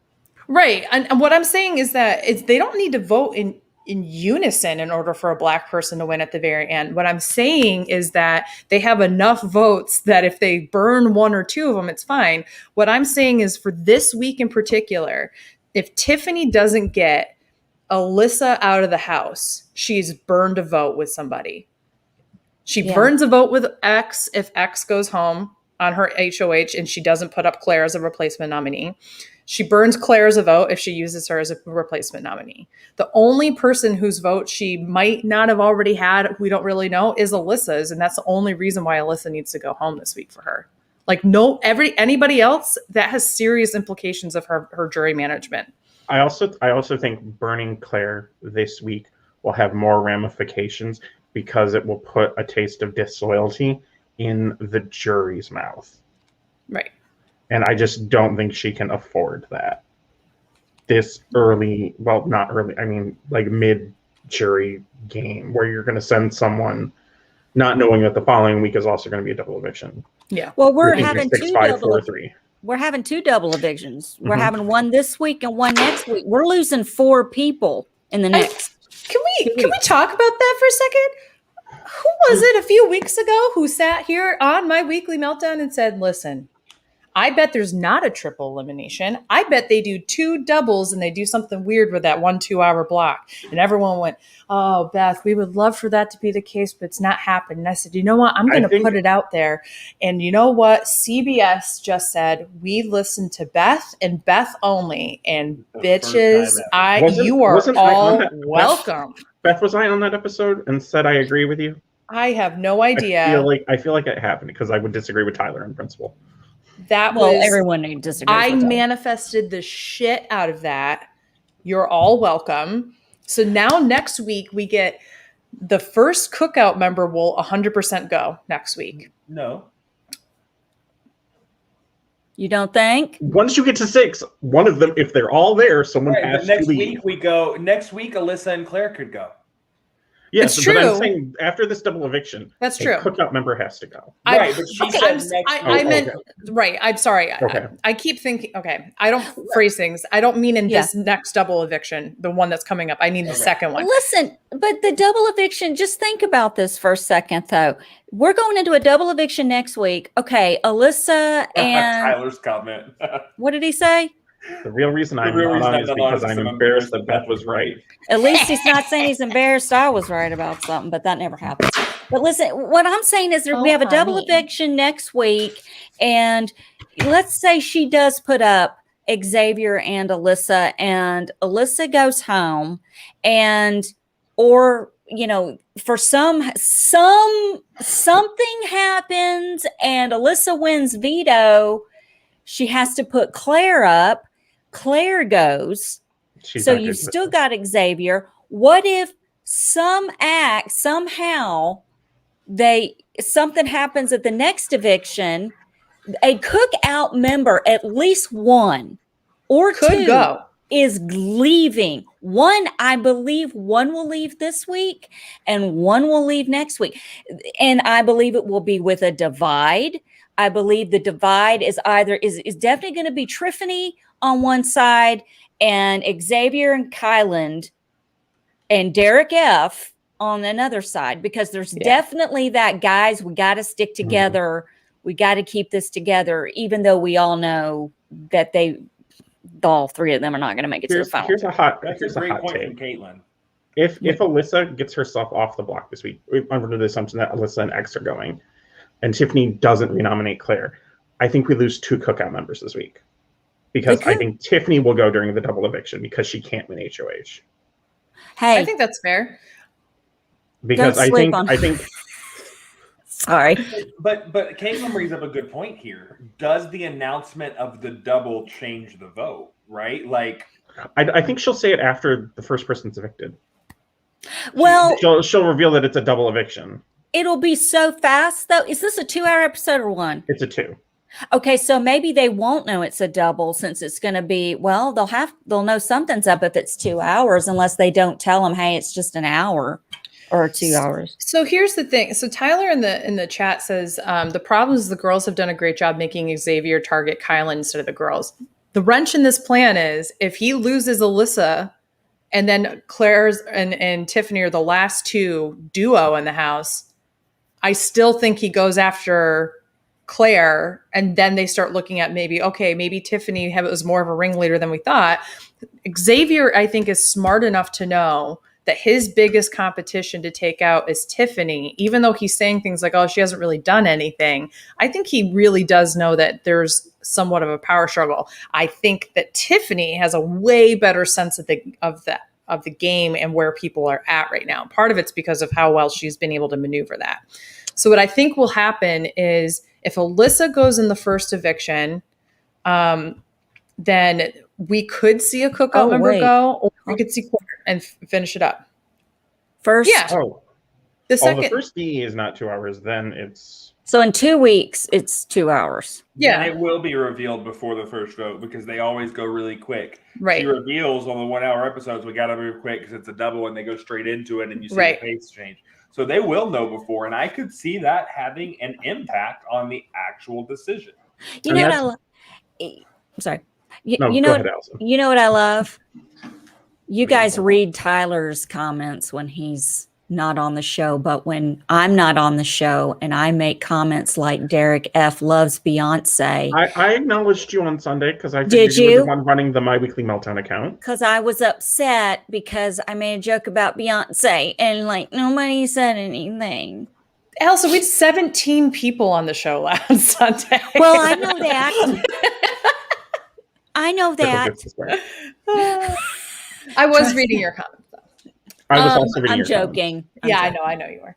Right. And what I'm saying is that they don't need to vote in unison in order for a Black person to win at the very end. What I'm saying is that they have enough votes that if they burn one or two of them, it's fine. What I'm saying is for this week in particular, if Tiffany doesn't get Alyssa out of the house, she's burned a vote with somebody. She burns a vote with X if X goes home on her HOH and she doesn't put up Claire as a replacement nominee. She burns Claire as a vote if she uses her as a replacement nominee. The only person whose vote she might not have already had, we don't really know, is Alyssa's. And that's the only reason why Alyssa needs to go home this week for her. Like anybody else, that has serious implications of her jury management. I also think burning Claire this week will have more ramifications because it will put a taste of disloyalty in the jury's mouth. Right. And I just don't think she can afford that. This early, well, not early, I mean, like mid-jury game where you're going to send someone not knowing that the following week is also going to be a double eviction. Yeah. Well, we're having 6, 5, 4, 3. We're having 2 double evictions. We're having one this week and one next week. We're losing 4 people in the next. Can we talk about that for a second? Who was it a few weeks ago who sat here on my weekly meltdown and said, listen, I bet there's not a triple elimination. I bet they do 2 doubles and they do something weird with that 1-2 hour block. And everyone went, oh, Beth, we would love for that to be the case, but it's not happening. And I said, you know what? I'm going to put it out there. And you know what? CBS just said, we listen to Beth and Beth only. And bitches, you are all welcome. Beth, was I on that episode and said I agree with you? I have no idea. I feel like it happened because I would disagree with Tyler in principle. Everyone disagrees. I manifested the shit out of that. You're all welcome. So now next week we get the first cookout member will 100% go next week. No. You don't think? Once you get to 6, one of them, if they're all there, someone has to leave. Next week, Alyssa and Claire could go. Yes, it's true. But I'm saying after this double eviction, that's true. Cookout member has to go. Right, but she said right. I'm sorry. Okay. I keep thinking. Okay, I don't phrase things. I don't mean in this next double eviction, the one that's coming up. I mean the second one. Listen, but the double eviction. Just think about this for a second, though. We're going into a double eviction next week. Okay, Alyssa and Tyler's comment. What did he say? The real reason I'm not on is because I'm embarrassed that Beth was right. At least he's not saying he's embarrassed I was right about something, but that never happens. But listen, what I'm saying is we have a double eviction next week, and let's say she does put up Xavier and Alyssa goes home, or for something happens and Alyssa wins veto, she has to put Claire up. Claire goes. So you've still got Xavier. What if somehow something happens at the next eviction? A cookout member, at least one or two, go. Is leaving. I believe one will leave this week and one will leave next week. And I believe it will be with a divide. I believe the divide is definitely going to be Tiffany on one side and Xavier and Kyland and Derek F on another side, because there's definitely that, guys, we got to stick together. We got to keep this together, even though we all know that all 3 of them are not going to make it to the final. Here's a hot point take. From Caitlin. If Alyssa gets herself off the block this week, under the assumption that Alyssa and X are going, and Tiffany doesn't renominate Claire, I think we lose 2 cookout members this week. Because I think Tiffany will go during the double eviction because she can't win HOH. Hey, I think that's fair. Because I think sorry. But Caitlin brings up a good point here. Does the announcement of the double change the vote, right? Like, I think she'll say it after the first person's evicted. Well, she'll reveal that it's a double eviction. It'll be so fast, though. Is this a 2-hour episode or one? It's a 2. Okay, so maybe they won't know it's a double since it's going to be, well, they'll know something's up if it's 2 hours unless they don't tell them, hey, it's just an hour or 2 hours. So here's the thing. So Tyler in the chat says the problem is the girls have done a great job making Xavier target Kyland instead of the girls. The wrench in this plan is if he loses Alyssa and then Claire's and Tiffany are the last two duo in the house, I still think he goes after Claire, and then they start looking at maybe Tiffany was more of a ringleader than we thought. Xavier, I think, is smart enough to know that his biggest competition to take out is Tiffany, even though he's saying things like, oh, she hasn't really done anything. I think he really does know that there's somewhat of a power struggle. I think that Tiffany has a way better sense of the game and where people are at right now. Part of it's because of how well she's been able to maneuver that. So what I think will happen is if Alyssa goes in the first eviction, then we could see a cookout member go, or we could see Claire and finish it up. First? Yeah. The second. The first DE is not 2 hours. Then it's... So in 2 weeks, it's 2 hours. Yeah. And it will be revealed before the first vote because they always go really quick. Right. She reveals on the 1 hour episodes, we got to move quick because it's a double and they go straight into it and you see the pace change. So they will know before. And I could see that having an impact on the actual decision. You know what I love? I'm sorry. You know what I love? You guys read Tyler's comments when he's not on the show, but when I'm not on the show and I make comments like Derek F loves Beyonce. I acknowledged you on Sunday because I did you? You were the one running the My Weekly Meltdown account. Because I was upset because I made a joke about Beyonce and like nobody said anything. Elsa, we had 17 people on the show last Sunday. Well, I know that. I know that. I was reading your comments. I was also reading I'm your joking. I know you were.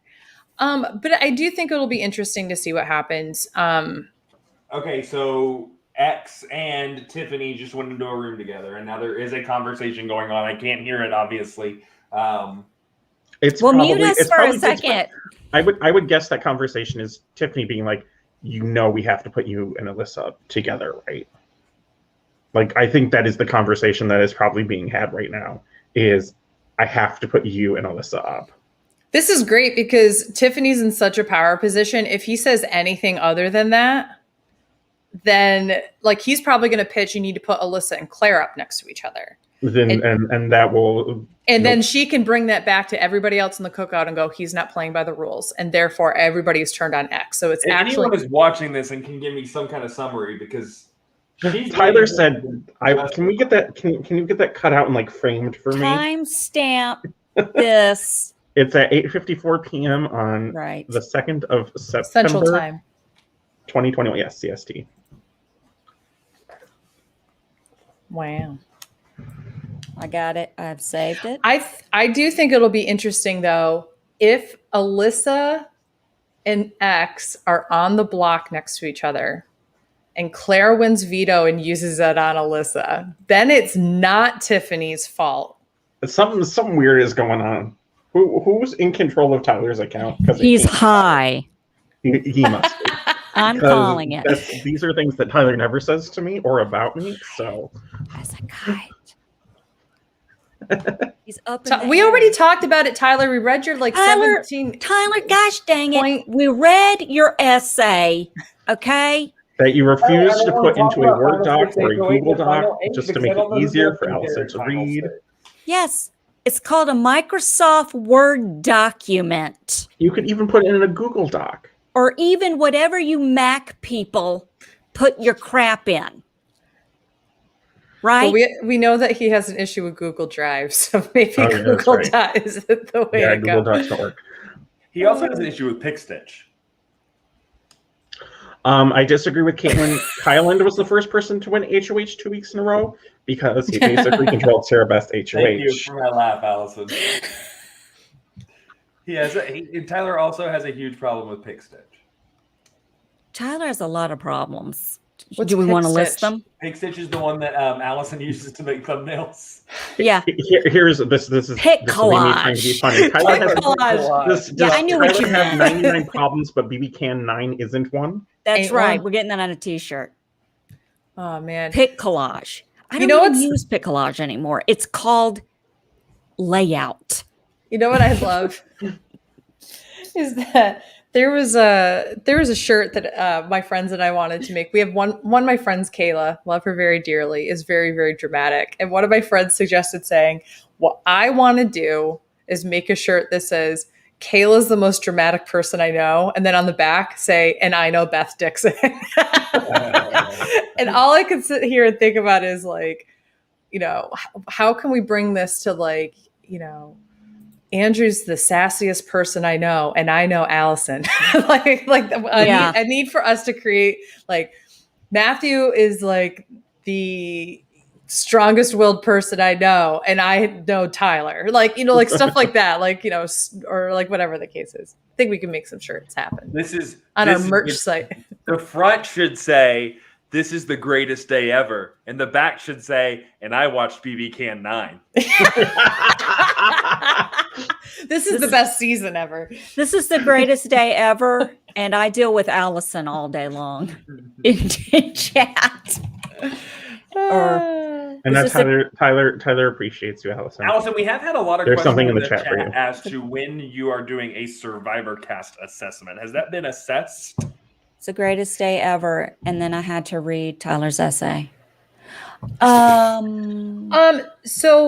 But I do think it'll be interesting to see what happens. Okay, so X and Tiffany just went into a room together, and now there is a conversation going on. I can't hear it, obviously. Mute us for a second. I would guess that conversation is Tiffany being like, we have to put you and Alyssa together, right? Like, I think that is the conversation that is probably being had right now, is I have to put you and Alyssa up. This is great because Tiffany's in such a power position. If he says anything other than that, then like he's probably going to pitch, you need to put Alyssa and Claire up next to each other. And that will... And then she can bring that back to everybody else in the cookout and go, he's not playing by the rules. And therefore everybody's turned on X. So it's actually... Anyone is watching this and can give me some kind of summary because... Tyler said, "Can we get that? Can you get that cut out and like framed for me?" Timestamp this. It's at 8:54 p.m. on the 2nd of September, Central Time, 2021. Yes, CST. Wow. I got it. I've saved it. I do think it'll be interesting though if Alyssa and X are on the block next to each other. And Claire wins veto and uses it on Alyssa, then it's not Tiffany's fault. Something weird is going on. Who's in control of Tyler's account? Because he's high. He must be. I'm calling it. These are things that Tyler never says to me or about me. So as a kite. He's up. We already talked about it, Tyler. We read your Tyler, 17. Tyler, gosh dang it! We read your essay. Okay. That you refuse to put into a Word doc or a Google doc just to make it easier for Allison to read. Yes, it's called a Microsoft Word document. You could even put it in a Google doc. Or even whatever you Mac people put your crap in. Right? Well, we know that he has an issue with Google Drive, so maybe Google Doc is the way to go. Google Docs don't work. He also has an issue with PickStitch. I disagree with Caitlin. Kyland was the first person to win HOH 2 weeks in a row because he basically controlled Sarah Best HOH. Thank you for that laugh, Allison. Tyler also has a huge problem with PickStitch. Tyler has a lot of problems. Do we want to list them? PickStitch is the one that Allison uses to make thumbnails. Yeah. Here's this is Pick collage. Trying to be funny. Tyler Collage. I knew what you meant. 99 problems, but BB Can 9 isn't one. That's Ain't right. one. We're getting that on a t-shirt. Oh man. Pic collage. I You don't know even what's- use pic collage anymore. It's called layout. You know what I love is that there was a shirt that my friends and I wanted to make. We have one of my friends, Kayla, love her very dearly, is very, very dramatic. And one of my friends suggested saying, what I want to do is make a shirt that says, Kayla's the most dramatic person I know. And then on the back say, and I know Beth Dixon. And all I could sit here and think about is like, you know, how can we bring this to like, you know, Andrew's the sassiest person I know, and I know Allison. A need for us to create like Matthew is like the strongest willed person I know, and I know Tyler. Like, you know, like stuff like that, like, you know, or like whatever the case is. I think we can make some shirts happen. This is on our merch site. The front should say, "This is the greatest day ever," and the back should say, "And I watched BB Can 9." This is the best season ever. This is the greatest day ever, and I deal with Allison all day long in chat. And that's Tyler appreciates you, Allison. Allison, we have had a lot of There's questions something in the chat for you. as to when you are doing a Survivor cast assessment. Has that been assessed? It's the greatest day ever, and then I had to read Tyler's essay. So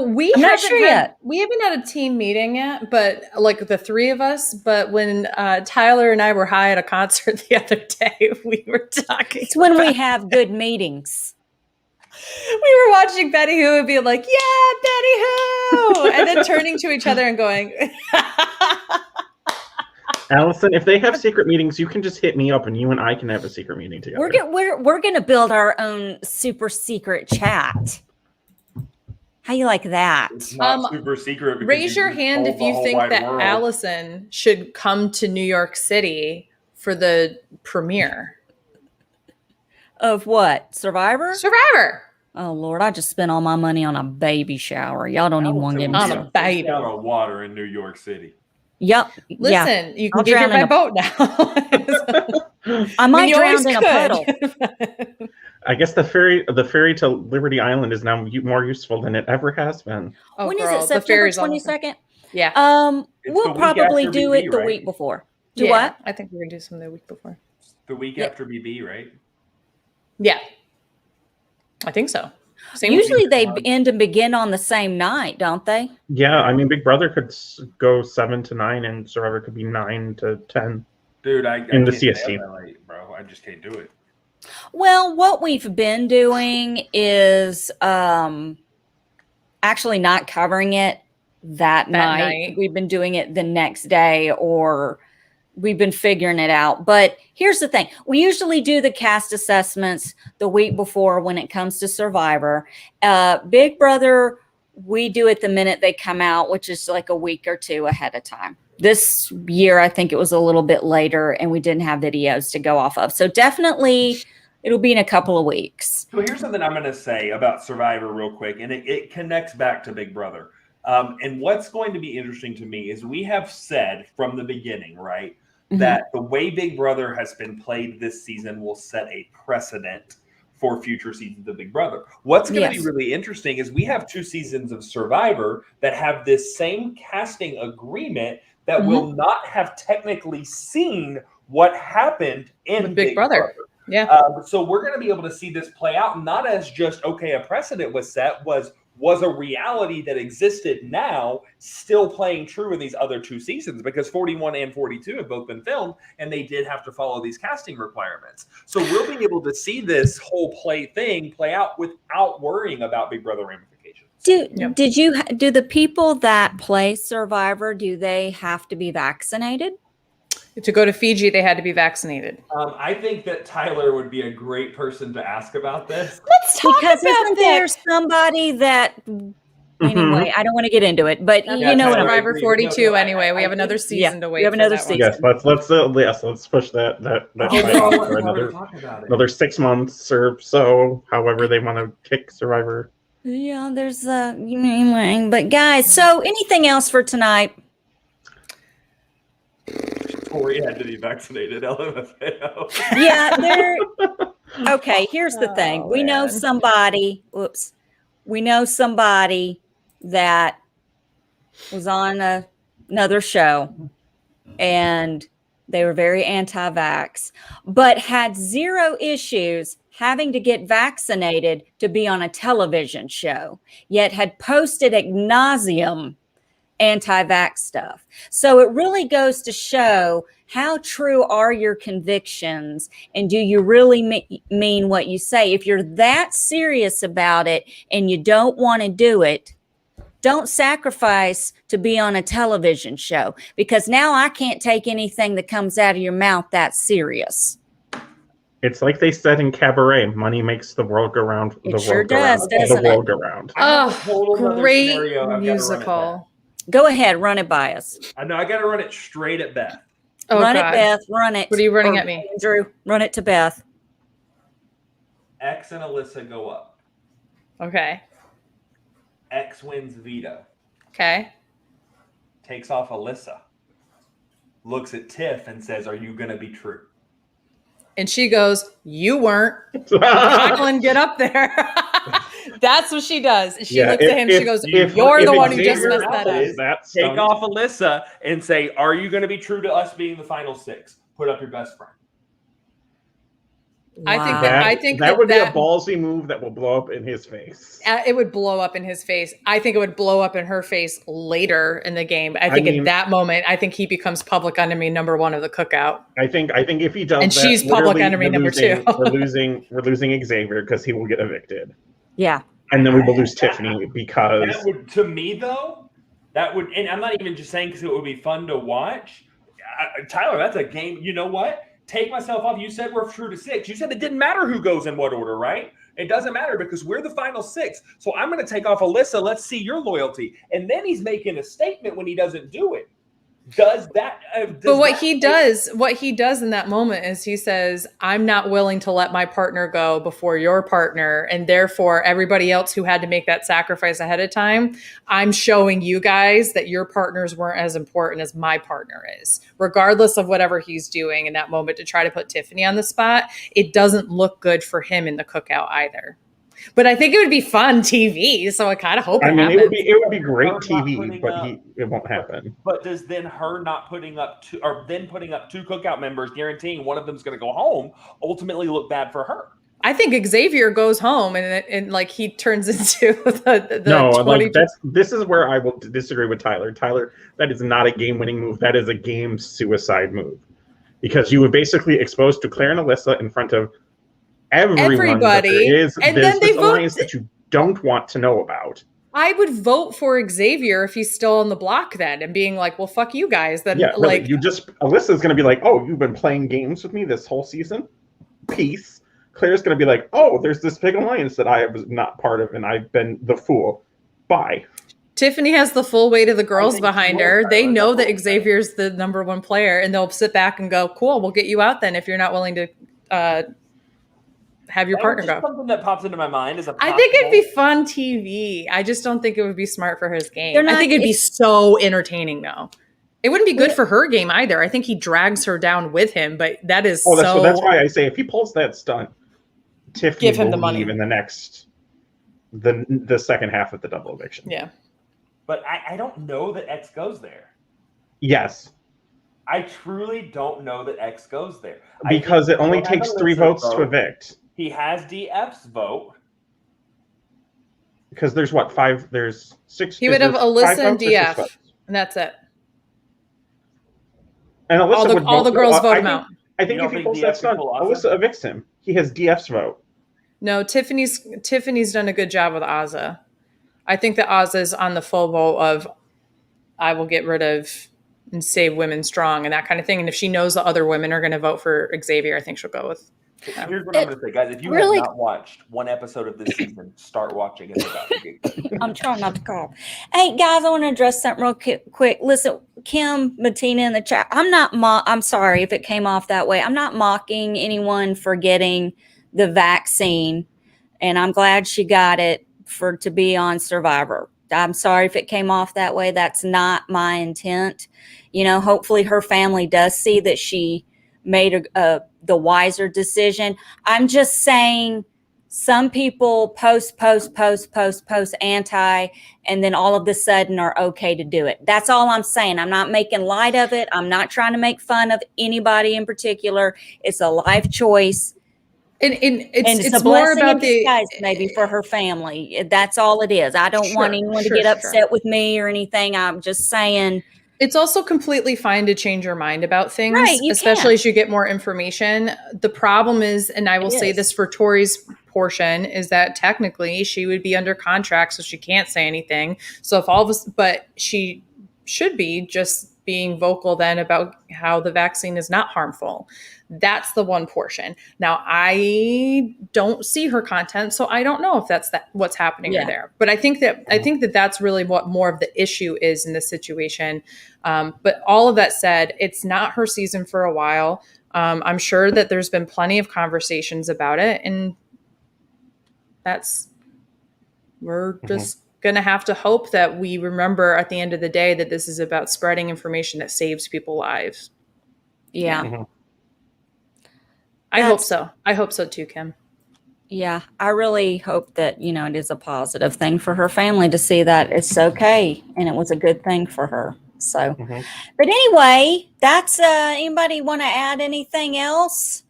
we I'm not sure yet. We haven't had a team meeting yet, but like the three of us. But when Tyler and I were high at a concert the other day, we were talking. It's when we have good meetings. We were watching Betty Who and being like, "Yeah, Betty Who," and then turning to each other and going, Allison, if they have secret meetings, you can just hit me up and you and I can have a secret meeting together. We're gonna build our own super secret chat. How you like that? It's not super secret. Raise your hand if you think that Allison should come to New York City for the premiere. Of what? Survivor? Survivor. Oh Lord, I just spent all my money on a baby shower. Y'all don't even want to get me on started. a baby. Down of water in New York City. Yep. Listen, you can get here by boat now. I might drown in a puddle. I guess the ferry to Liberty Island is now more useful than it ever has been. Oh, when is it? September 22nd? Yeah. We'll probably do it the week before. Do what? I think we're gonna do some the week before. The week after BB, right? Yeah. I think so. Usually they end and begin on the same night, don't they? Yeah, I mean, Big Brother could go 7 to 9, and Survivor could be 9 to 10. Dude, I in the can't CST, that late, bro. I just can't do it. Well, what we've been doing is actually not covering it that night. We've been doing it the next day, or we've been figuring it out. But here's the thing. We usually do the cast assessments the week before when it comes to Survivor. Big Brother, we do it the minute they come out, which is like a week or two ahead of time. This year, I think it was a little bit later, and we didn't have videos to go off of. So definitely it'll be in a couple of weeks. So here's something I'm going to say about Survivor real quick, and it connects back to Big Brother. And what's going to be interesting to me is we have said from the beginning, right, that the way Big Brother has been played this season will set a precedent for future seasons of Big Brother. What's going to be really interesting is we have 2 seasons of Survivor that have this same casting agreement that will not have technically seen what happened in Big Brother. Yeah. So we're going to be able to see this play out, not as just, okay, a precedent was set, was a reality that existed now still playing true in these other 2 seasons, because 41 and 42 have both been filmed and they did have to follow these casting requirements. So we'll be able to see this whole play out without worrying about Big Brother ramifications. Do the people that play Survivor, do they have to be vaccinated? To go to Fiji, they had to be vaccinated. I think that Tyler would be a great person to ask about this. Let's talk about isn't there somebody that anyway, I don't want to get into it, but you know what, Survivor 42 anyway. We have another season to wait. We have another season. Yes, let's push that for another 6 months or so, however they want to kick Survivor. Yeah, there's but guys, so anything else for tonight? Corey had to be vaccinated. LMFAO. Yeah, they're okay. Here's the thing: Oh, we know man. somebody. Whoops, we know somebody that was on another show, and they were very anti-vax, but had zero issues having to get vaccinated to be on a television show, yet had posted ad nauseum anti-vax stuff. So it really goes to show how true are your convictions, and do you really mean what you say? If you're that serious about it and you don't want to do it, don't sacrifice to be on a television show, because now I can't take anything that comes out of your mouth that serious. It's like they said in Cabaret, money makes the world go round. It sure does, the doesn't world it? go round. Great musical. Go ahead, run it by us. I know I got to run it straight at Beth. Oh, Run God. it, Beth. Run it. What are you running Or at me? Andrew, run it to Beth. X and Alyssa go up. Okay. X wins veto. Okay. Takes off Alyssa. Looks at Tiff and says, "Are you going to be true?" And she goes, "You weren't." Kyland, get up there. That's what she does. She looks at him. She goes, "You're the one who just Xavier messed that up." Take off Alyssa and say, "Are you going to be true to us being the final 6? Put up your best friend." I think Wow. that would be a ballsy move that will blow up in his face. It would blow up in his face. I think it would blow up in her face later in the game. I think at that moment, I think he becomes public enemy number 1 of the cookout. I think if he does, and that, she's public enemy number 2. we're losing Xavier because he will get evicted. Yeah. And then we will lose Tiffany because that would, to me though, that would, and I'm not even just saying because it would be fun to watch. Tyler, that's a game. You know what? Take myself off. You said we're true to 6. You said it didn't matter who goes in what order, right? It doesn't matter because we're the final 6. So I'm going to take off Alyssa. Let's see your loyalty. And then he's making a statement when he doesn't do it. Does that? But what he does in that moment is he says, "I'm not willing to let my partner go before your partner, and therefore everybody else who had to make that sacrifice ahead of time, I'm showing you guys that your partners weren't as important as my partner is." Regardless of whatever he's doing in that moment to try to put Tiffany on the spot, it doesn't look good for him in the cookout either. But I think it would be fun TV, so I kind of hope it happens. it would be great TV, but it won't happen. But does then her not putting up 2 cookout members, guaranteeing one of them's going to go home, ultimately look bad for her? I think Xavier goes home and like he turns into the no, 20. Like this is where I will disagree with Tyler. Tyler, that is not a game-winning move. That is a game suicide move, because you would basically expose to Claire and Alyssa in front of everybody, and then they vote that you don't want to know about. I would vote for Xavier if he's still on the block then, and being like, "Well, fuck you guys." Then, yeah, really, Alyssa's going to be like, "Oh, you've been playing games with me this whole season. Peace." Claire's going to be like, "Oh, there's this big alliance that I was not part of, and I've been the fool. Bye." Tiffany has the full weight of the girls behind her. They know that Xavier's the number 1 player, and they'll sit back and go, "Cool, we'll get you out then if you're not willing to have your partner go." Something that pops into my mind is I think it'd be fun TV. I just don't think it would be smart for his game. Not, I think it'd be so entertaining though. It wouldn't be good for her game either. I think he drags her down with him, but that is that's why I say if he pulls that stunt, Tiffany give him the money in the second half of the double eviction. Yeah. But I don't know that X goes there. Yes. I truly don't know that X goes there. Because it only takes 3 votes to evict. He has DF's vote. Because there's 5, there's 6. He would have Alyssa and DF, and that's it. And Alyssa all the girls vote him out. I think if he pulls that stunt, Alyssa evicts him. He has DF's vote. No, Tiffany's done a good job with Azah. I think that Azah's on the full vote of I will get rid of and save women strong and that kind of thing. And if she knows the other women are going to vote for Xavier, I think she'll go with. Here's what I'm going to say, guys. If you have not watched one episode of this season, start watching it. I'm trying not to call. Hey, guys, I want to address something real quick. Listen, Kim, Bettina in the chat. I'm sorry if it came off that way. I'm not mocking anyone for getting the vaccine, and I'm glad she got it to be on Survivor. I'm sorry if it came off that way. That's not my intent. hopefully her family does see that she made the wiser decision. I'm just saying some people post anti, and then all of a sudden are okay to do it. That's all I'm saying. I'm not making light of it. I'm not trying to make fun of anybody in particular. It's a life choice. And it's a more blessing about in disguise, maybe, for her family. That's all it is. I don't want anyone to get upset with me or anything. I'm just saying. It's also completely fine to change your mind about things, right, especially as you get more information. The problem is, and I will say this for Tori's portion, is that technically she would be under contract, so she can't say anything. So if all of us, but she should be just being vocal then about how the vaccine is not harmful. That's the one portion. Now, I don't see her content, so I don't know if that's what's happening there. But I think that that's really what more of the issue is in this situation. But all of that said, it's not her season for a while. I'm sure that there's been plenty of conversations about it, and we're just going to have to hope that we remember at the end of the day that this is about spreading information that saves people's lives. Yeah. Mm-hmm. I hope so. I hope so too, Kim. Yeah, I really hope that, it is a positive thing for her family to see that it's okay and it was a good thing for her. So, but anyway, that's anybody want to add anything else?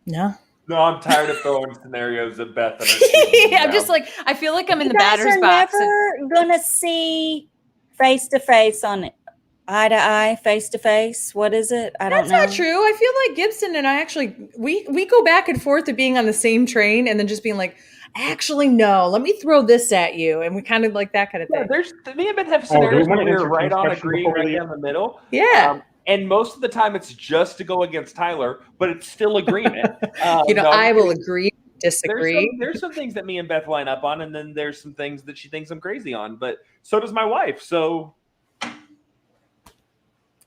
No. No, I'm tired of throwing scenarios at Beth. I'm just like, I feel like I'm in the batter's box. Never gonna see face to face on eye to eye, face to face. What is it? I don't know. That's not true. I feel like Gibson and I actually we go back and forth of being on the same train and then just being like, actually, no, let me throw this at you, and we kind of like that kind of thing. There's me and Ben have scenarios where we're right on agreeing right down the middle. Yeah. And most of the time it's just to go against Tyler, but it's still agreement. I will agree, disagree. There's some things that me and Beth line up on, and then there's some things that she thinks I'm crazy on, but so does my wife. So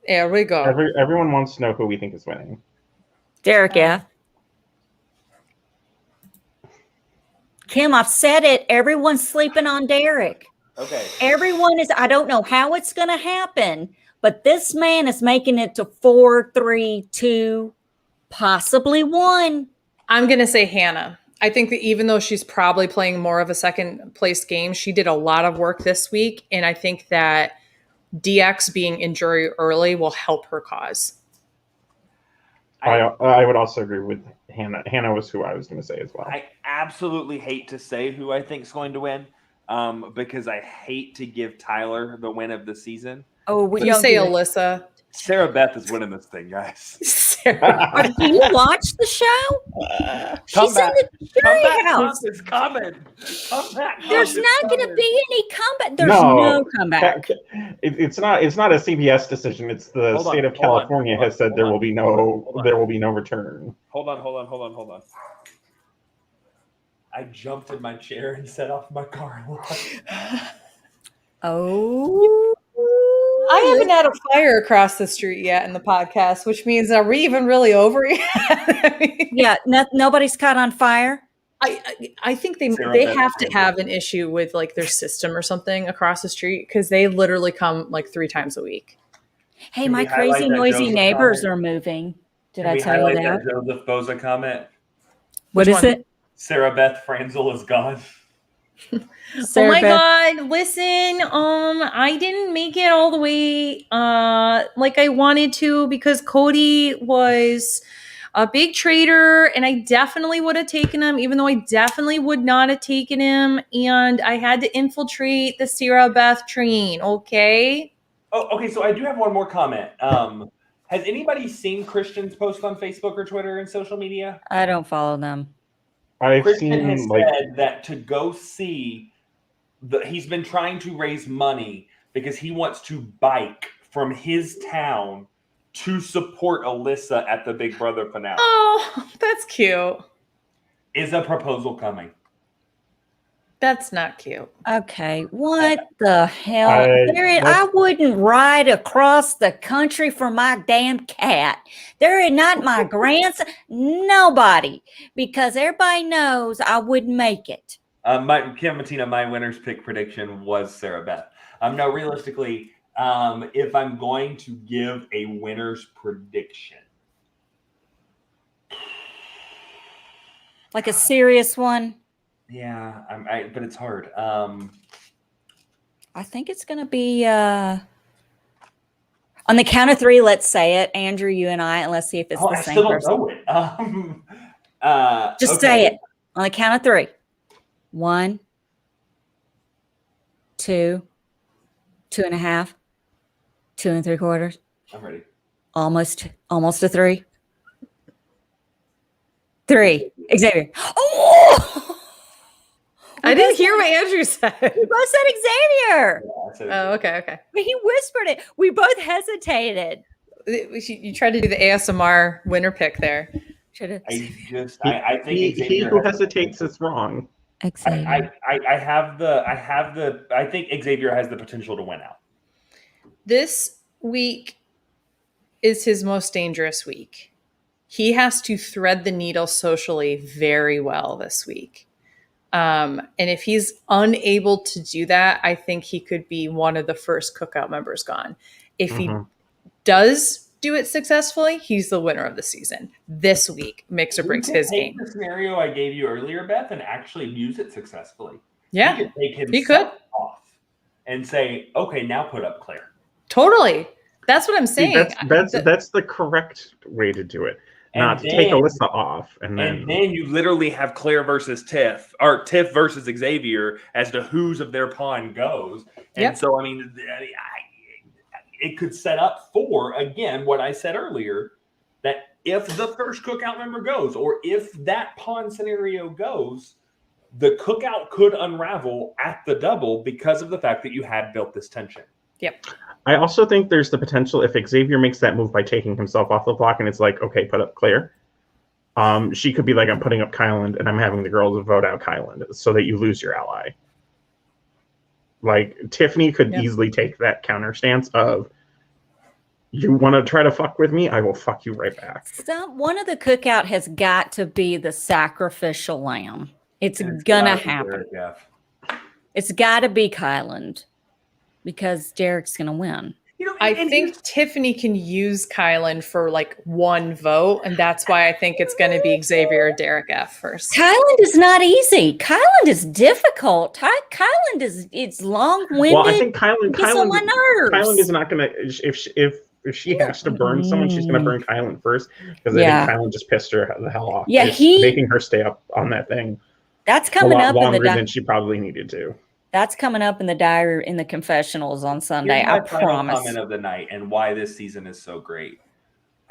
there we go. Everyone wants to know who we think is winning. Derek, yeah. Kim, I've said it. Everyone's sleeping on Derek. Okay. Everyone is. I don't know how it's going to happen, but this man is making it to 4, 3, 2, possibly 1. I'm going to say Hannah. I think that even though she's probably playing more of a second place game, she did a lot of work this week. And I think that DX being injury early will help her cause. I would also agree with Hannah. Hannah was who I was going to say as well. I absolutely hate to say who I think is going to win because I hate to give Tyler the win of the season. Oh, would you say Alyssa? Sarah Beth is winning this thing, guys. Sarah. Do you watch the show? She's in the jury house. It's coming. Come back. There's not going to be any comeback. There's no comeback. It's not a CBS decision. It's the state of California has said there will be no return. Hold on. I jumped in my chair and set off my car alarm. Oh. I haven't had a fire across the street yet in the podcast, which means are we even really over yet? Yeah, nobody's caught on fire. I think they have to have an issue with like their system or something across the street because they literally come like 3 times a week. Hey, my crazy noisy neighbors are moving. Did I tell you that? Joseph Boza comment. What is it? Sarah Beth Franzel is gone. Oh my God, listen, I didn't make it all the way like I wanted to because Cody was a big traitor and I definitely would have taken him, even though I definitely would not have taken him. And I had to infiltrate the Sarah Beth train, okay? Oh, okay, so I do have one more comment. Has anybody seen Christian's post on Facebook or Twitter and social media? I don't follow them. Christian has said that to go see, he's been trying to raise money because he wants to bike from his town to support Alyssa at the Big Brother finale. Oh, that's cute. Is a proposal coming? That's not cute. Okay, what the hell? I wouldn't ride across the country for my damn cat. They're not my grandson. Nobody. Because everybody knows I wouldn't make it. Kim Mattina, my winner's pick prediction was Sarah Beth. No, realistically, If I'm going to give a winner's prediction. Like a serious one? Yeah, but it's hard. I think it's going to be on the count of three. Let's say it, Andrew, you and I, and let's see if it's the same person. I still don't know it. Just say it on the count of three. 1, 2, 2.5, 2 3/4. I'm ready. Almost a 3. 3. Xavier. Oh! I didn't hear what Andrew said. We both said Xavier. Yeah, I said Oh, okay. But he whispered it. We both hesitated. You tried to do the ASMR winner pick there. I think he who hesitates is wrong. Xavier. I think Xavier has the potential to win out. This week is his most dangerous week. He has to thread the needle socially very well this week. And if he's unable to do that, I think he could be one of the first cookout members gone. If he does do it successfully, he's the winner of the season. This week makes or breaks his game. The scenario I gave you earlier, Beth, and actually use it successfully. Yeah, he could take himself off and say, "Okay, now put up Claire." Totally. That's what I'm saying. That's the correct way to do it. Not to take Alyssa off, and then you literally have Claire versus Tiff, or Tiff versus Xavier as to whose of their pawn goes. And so, I mean, it could set up for, again, what I said earlier, that if the first cookout member goes, or if that pawn scenario goes, the cookout could unravel at the double because of the fact that you had built this tension. Yep. I also think there's the potential if Xavier makes that move by taking himself off the block and it's like, okay, put up Claire. She could be like, I'm putting up Kyland and I'm having the girls vote out Kyland so that you lose your ally. Like Tiffany could easily take that counter stance of, you want to try to fuck with me? I will fuck you right back. One of the cookout has got to be the sacrificial lamb. It's gonna happen. It's got to be Kyland. Because Derek's going to win. I think Tiffany can use Kyland for like one vote, and that's why I think it's going to be Xavier or Derek F first. Kyland is not easy. Kyland is difficult. Kyland it's long-winded. Well, I think Kyland on my nerves. Kyland is not going to if she has to burn someone, she's going to burn Kyland first because I think Kyland just pissed her the hell off. Yeah, making her stay up on that thing. That's coming up longer than she probably needed to. That's coming up in the diary in the confessionals on Sunday. Here's my I promise. Comment of the night and why this season is so great.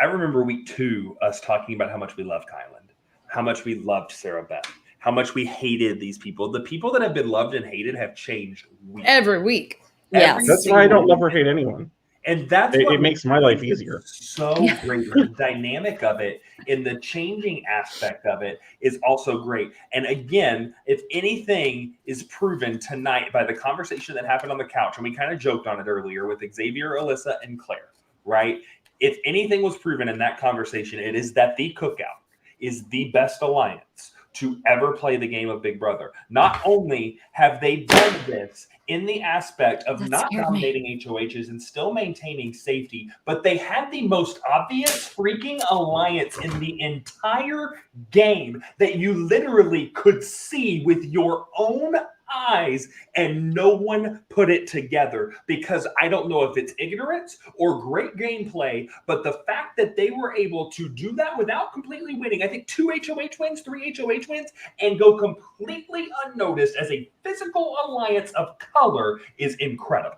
I remember week 2 us talking about how much we loved Kyland, how much we loved Sarah Beth, how much we hated these people. The people that have been loved and hated have changed every week. Yes, that's why I don't love or hate anyone. And that's it makes my life easier. So great. The dynamic of it and the changing aspect of it is also great. And again, if anything is proven tonight by the conversation that happened on the couch, and we kind of joked on it earlier with Xavier, Alyssa, and Claire, right? If anything was proven in that conversation, it is that the cookout is the best alliance to ever play the game of Big Brother. Not only have they done this in the aspect of not dominating HOHs and still maintaining safety, but they had the most obvious freaking alliance in the entire game that you literally could see with your own eyes, and no one put it together because I don't know if it's ignorance or great gameplay, but the fact that they were able to do that without completely winning, I think 2 HOH wins, 3 HOH wins, and go completely unnoticed as a physical alliance of color is incredible.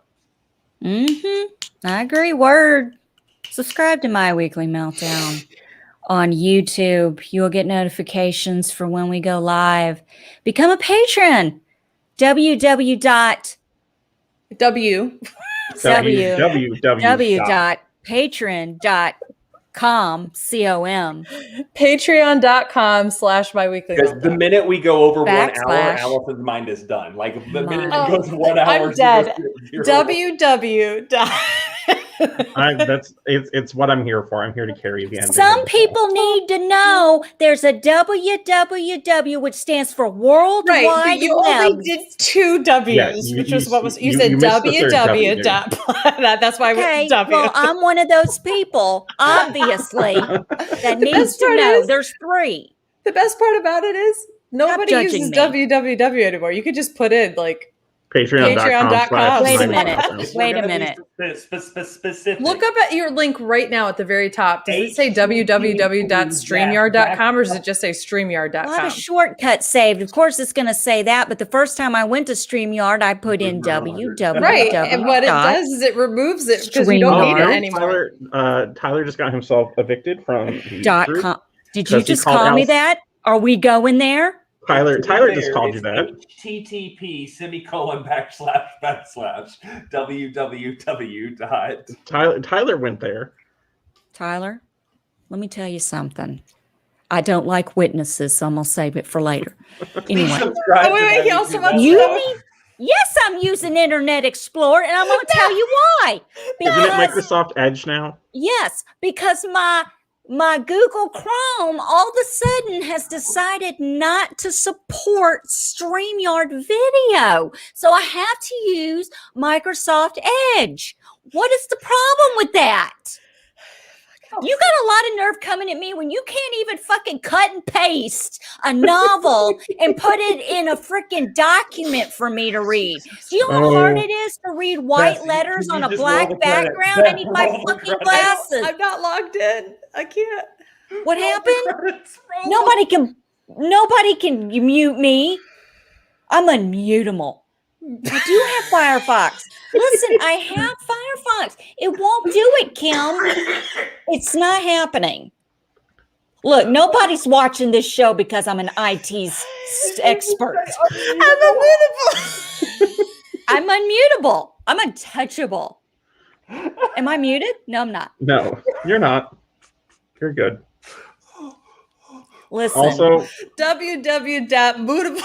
I agree. Word. Subscribe to My Weekly Meltdown on YouTube. You'll get notifications for when we go live. Become a patron. www.patreon.com patreon.com/myweekly. The minute we go over 1 hour, Allison's mind is done. Like the minute it goes 1 hour, I'm dead. www. It's what I'm here for. I'm here to carry the end. Some people need to know there's a WWW, which stands for World Right, but Wide you Web. only did 2 W's, which was what was you said missed the third WW. W. That's why I went Okay, W. well, I'm one of those people, obviously, that needs to part know. is- There's 3. The best part about it is nobody judging uses me. www anymore. You could just put in like Patreon.com. Wait a If minute. we're Wait a gonna be minute. Specific. look up at your link right now at the very top. Does it say www.streamyard.com or does it just say A lot of streamyard.com? shortcuts saved. Of course, it's going to say that, but the first time I went to StreamYard, I put in www. Right, and what it does is it removes it because you don't need it anymore. Tyler just got himself evicted from the Dot group. com. Did you Because he just called call me Alice- that? Are we going there? Tyler just called you that. HTTP / www. Tyler went there. Tyler, let me tell you something. I don't like witnesses, so I'm going to save it for later. Anyway. Subscribe Oh, wait, to wait, he that also YouTube wants You channel. need, yes, I'm using Internet Explorer, and I'm going to tell you why. Isn't it Because, Microsoft Edge now? yes, because my Google Chrome all of a sudden has decided not to support StreamYard video. So I have to use Microsoft Edge. What is the problem with that? You got a lot of nerve coming at me when you can't even fucking cut and paste a novel and put it in a freaking document for me to read. Do you know how hard it is to read white Beth, letters can on you a just black roll the credit? background? I Beth, need my roll the fucking credit. glasses. I'm not logged in. I can't. What happened? Nobody can mute me. I'm unmutable. I do have Firefox. Listen, I have Firefox. It won't do it, Kim. It's not happening. Look, nobody's watching this show because I'm an IT expert. I'm unmutable. I'm unmutable. I'm untouchable. Am I muted? No, I'm not. No, you're not. You're good. Listen. Also, www.mutable.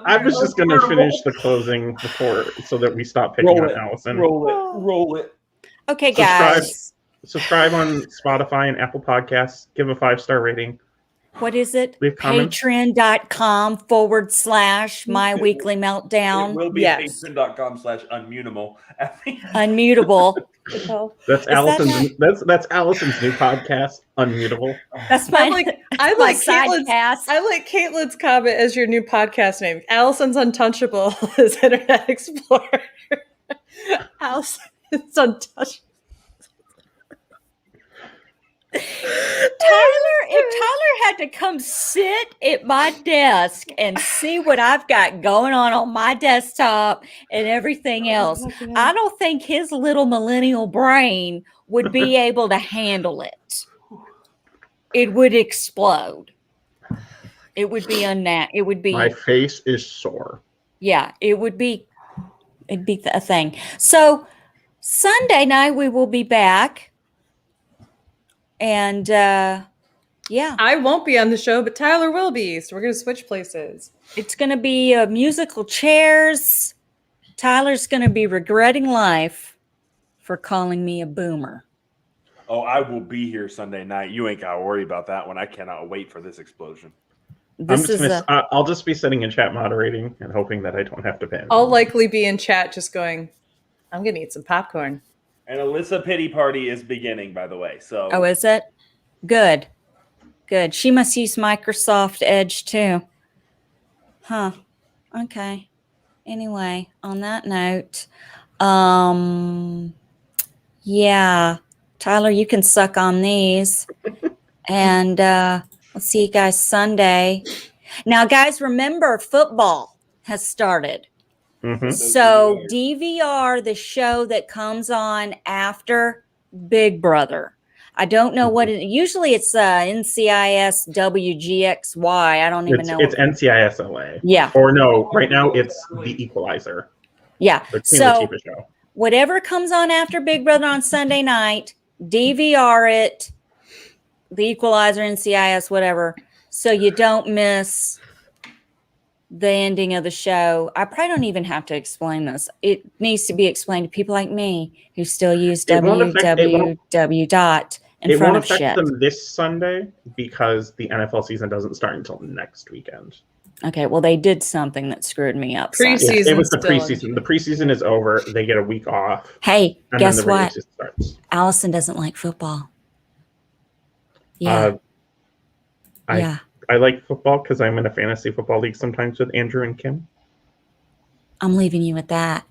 I was just going to finish the closing before so that we stop picking on Allison. Roll it. Okay, guys. Subscribe on Spotify and Apple Podcasts. Give a 5-star rating. What is it? Leave comments. Patreon.com/My Weekly It Meltdown. will be Yes. patreon.com/unmutable. Unmutable. That's that Allison's. That's Allison's new podcast, Unmutable. That's I my like side Caitlin's. cast. I like Caitlin's comment as your new podcast name. Allison's Untouchable is Internet Explorer. Allison's Untouchable. If Tyler had to come sit at my desk and see what I've got going on my desktop and everything else, I don't think his little millennial brain would be able to handle it. It would explode. It would be It would be. My face is sore. Yeah, it'd be a thing. So Sunday night we will be back. And yeah, I won't be on the show, but Tyler will be. So we're going to switch places. it's going to be musical chairs. Tyler's going to be regretting life for calling me a boomer. Oh, I will be here Sunday night. You ain't got to worry about that one. I cannot wait for this explosion. I'll just be sitting in chat moderating and hoping that I don't have to ban. I'll likely be in chat just going, I'm going to eat some popcorn. And Alyssa Pity Party is beginning, by the way. So Oh, is it? Good. She must use Microsoft Edge too. Huh. Okay. Anyway, on that note, yeah, Tyler, you can suck on these. And we'll see you guys Sunday. Now, guys, remember football has started. Mhm. So DVR, the show that comes on after Big Brother. I don't know what it usually it's NCIS WGXY. I don't even know. It's NCIS LA. Yeah. Or no, right now it's The Equalizer. Yeah. The Queen So Latifah show. whatever comes on after Big Brother on Sunday night, DVR it, The Equalizer, NCIS, whatever, so you don't miss the ending of the show. I probably don't even have to explain this. It needs to be explained to people like me who still use www dot in It front won't of affect shit. them this Sunday because the NFL season doesn't start until next weekend. Okay, well, they did something that screwed me up. Preseason. Sunday. Yeah, it was the Still in preseason. The preseason is over. They get a week off. Hey, And guess then the regular what? season starts. Allison doesn't like football. Yeah. Yeah. I like football because I'm in a fantasy football league sometimes with Andrew and Kim. I'm leaving you with that.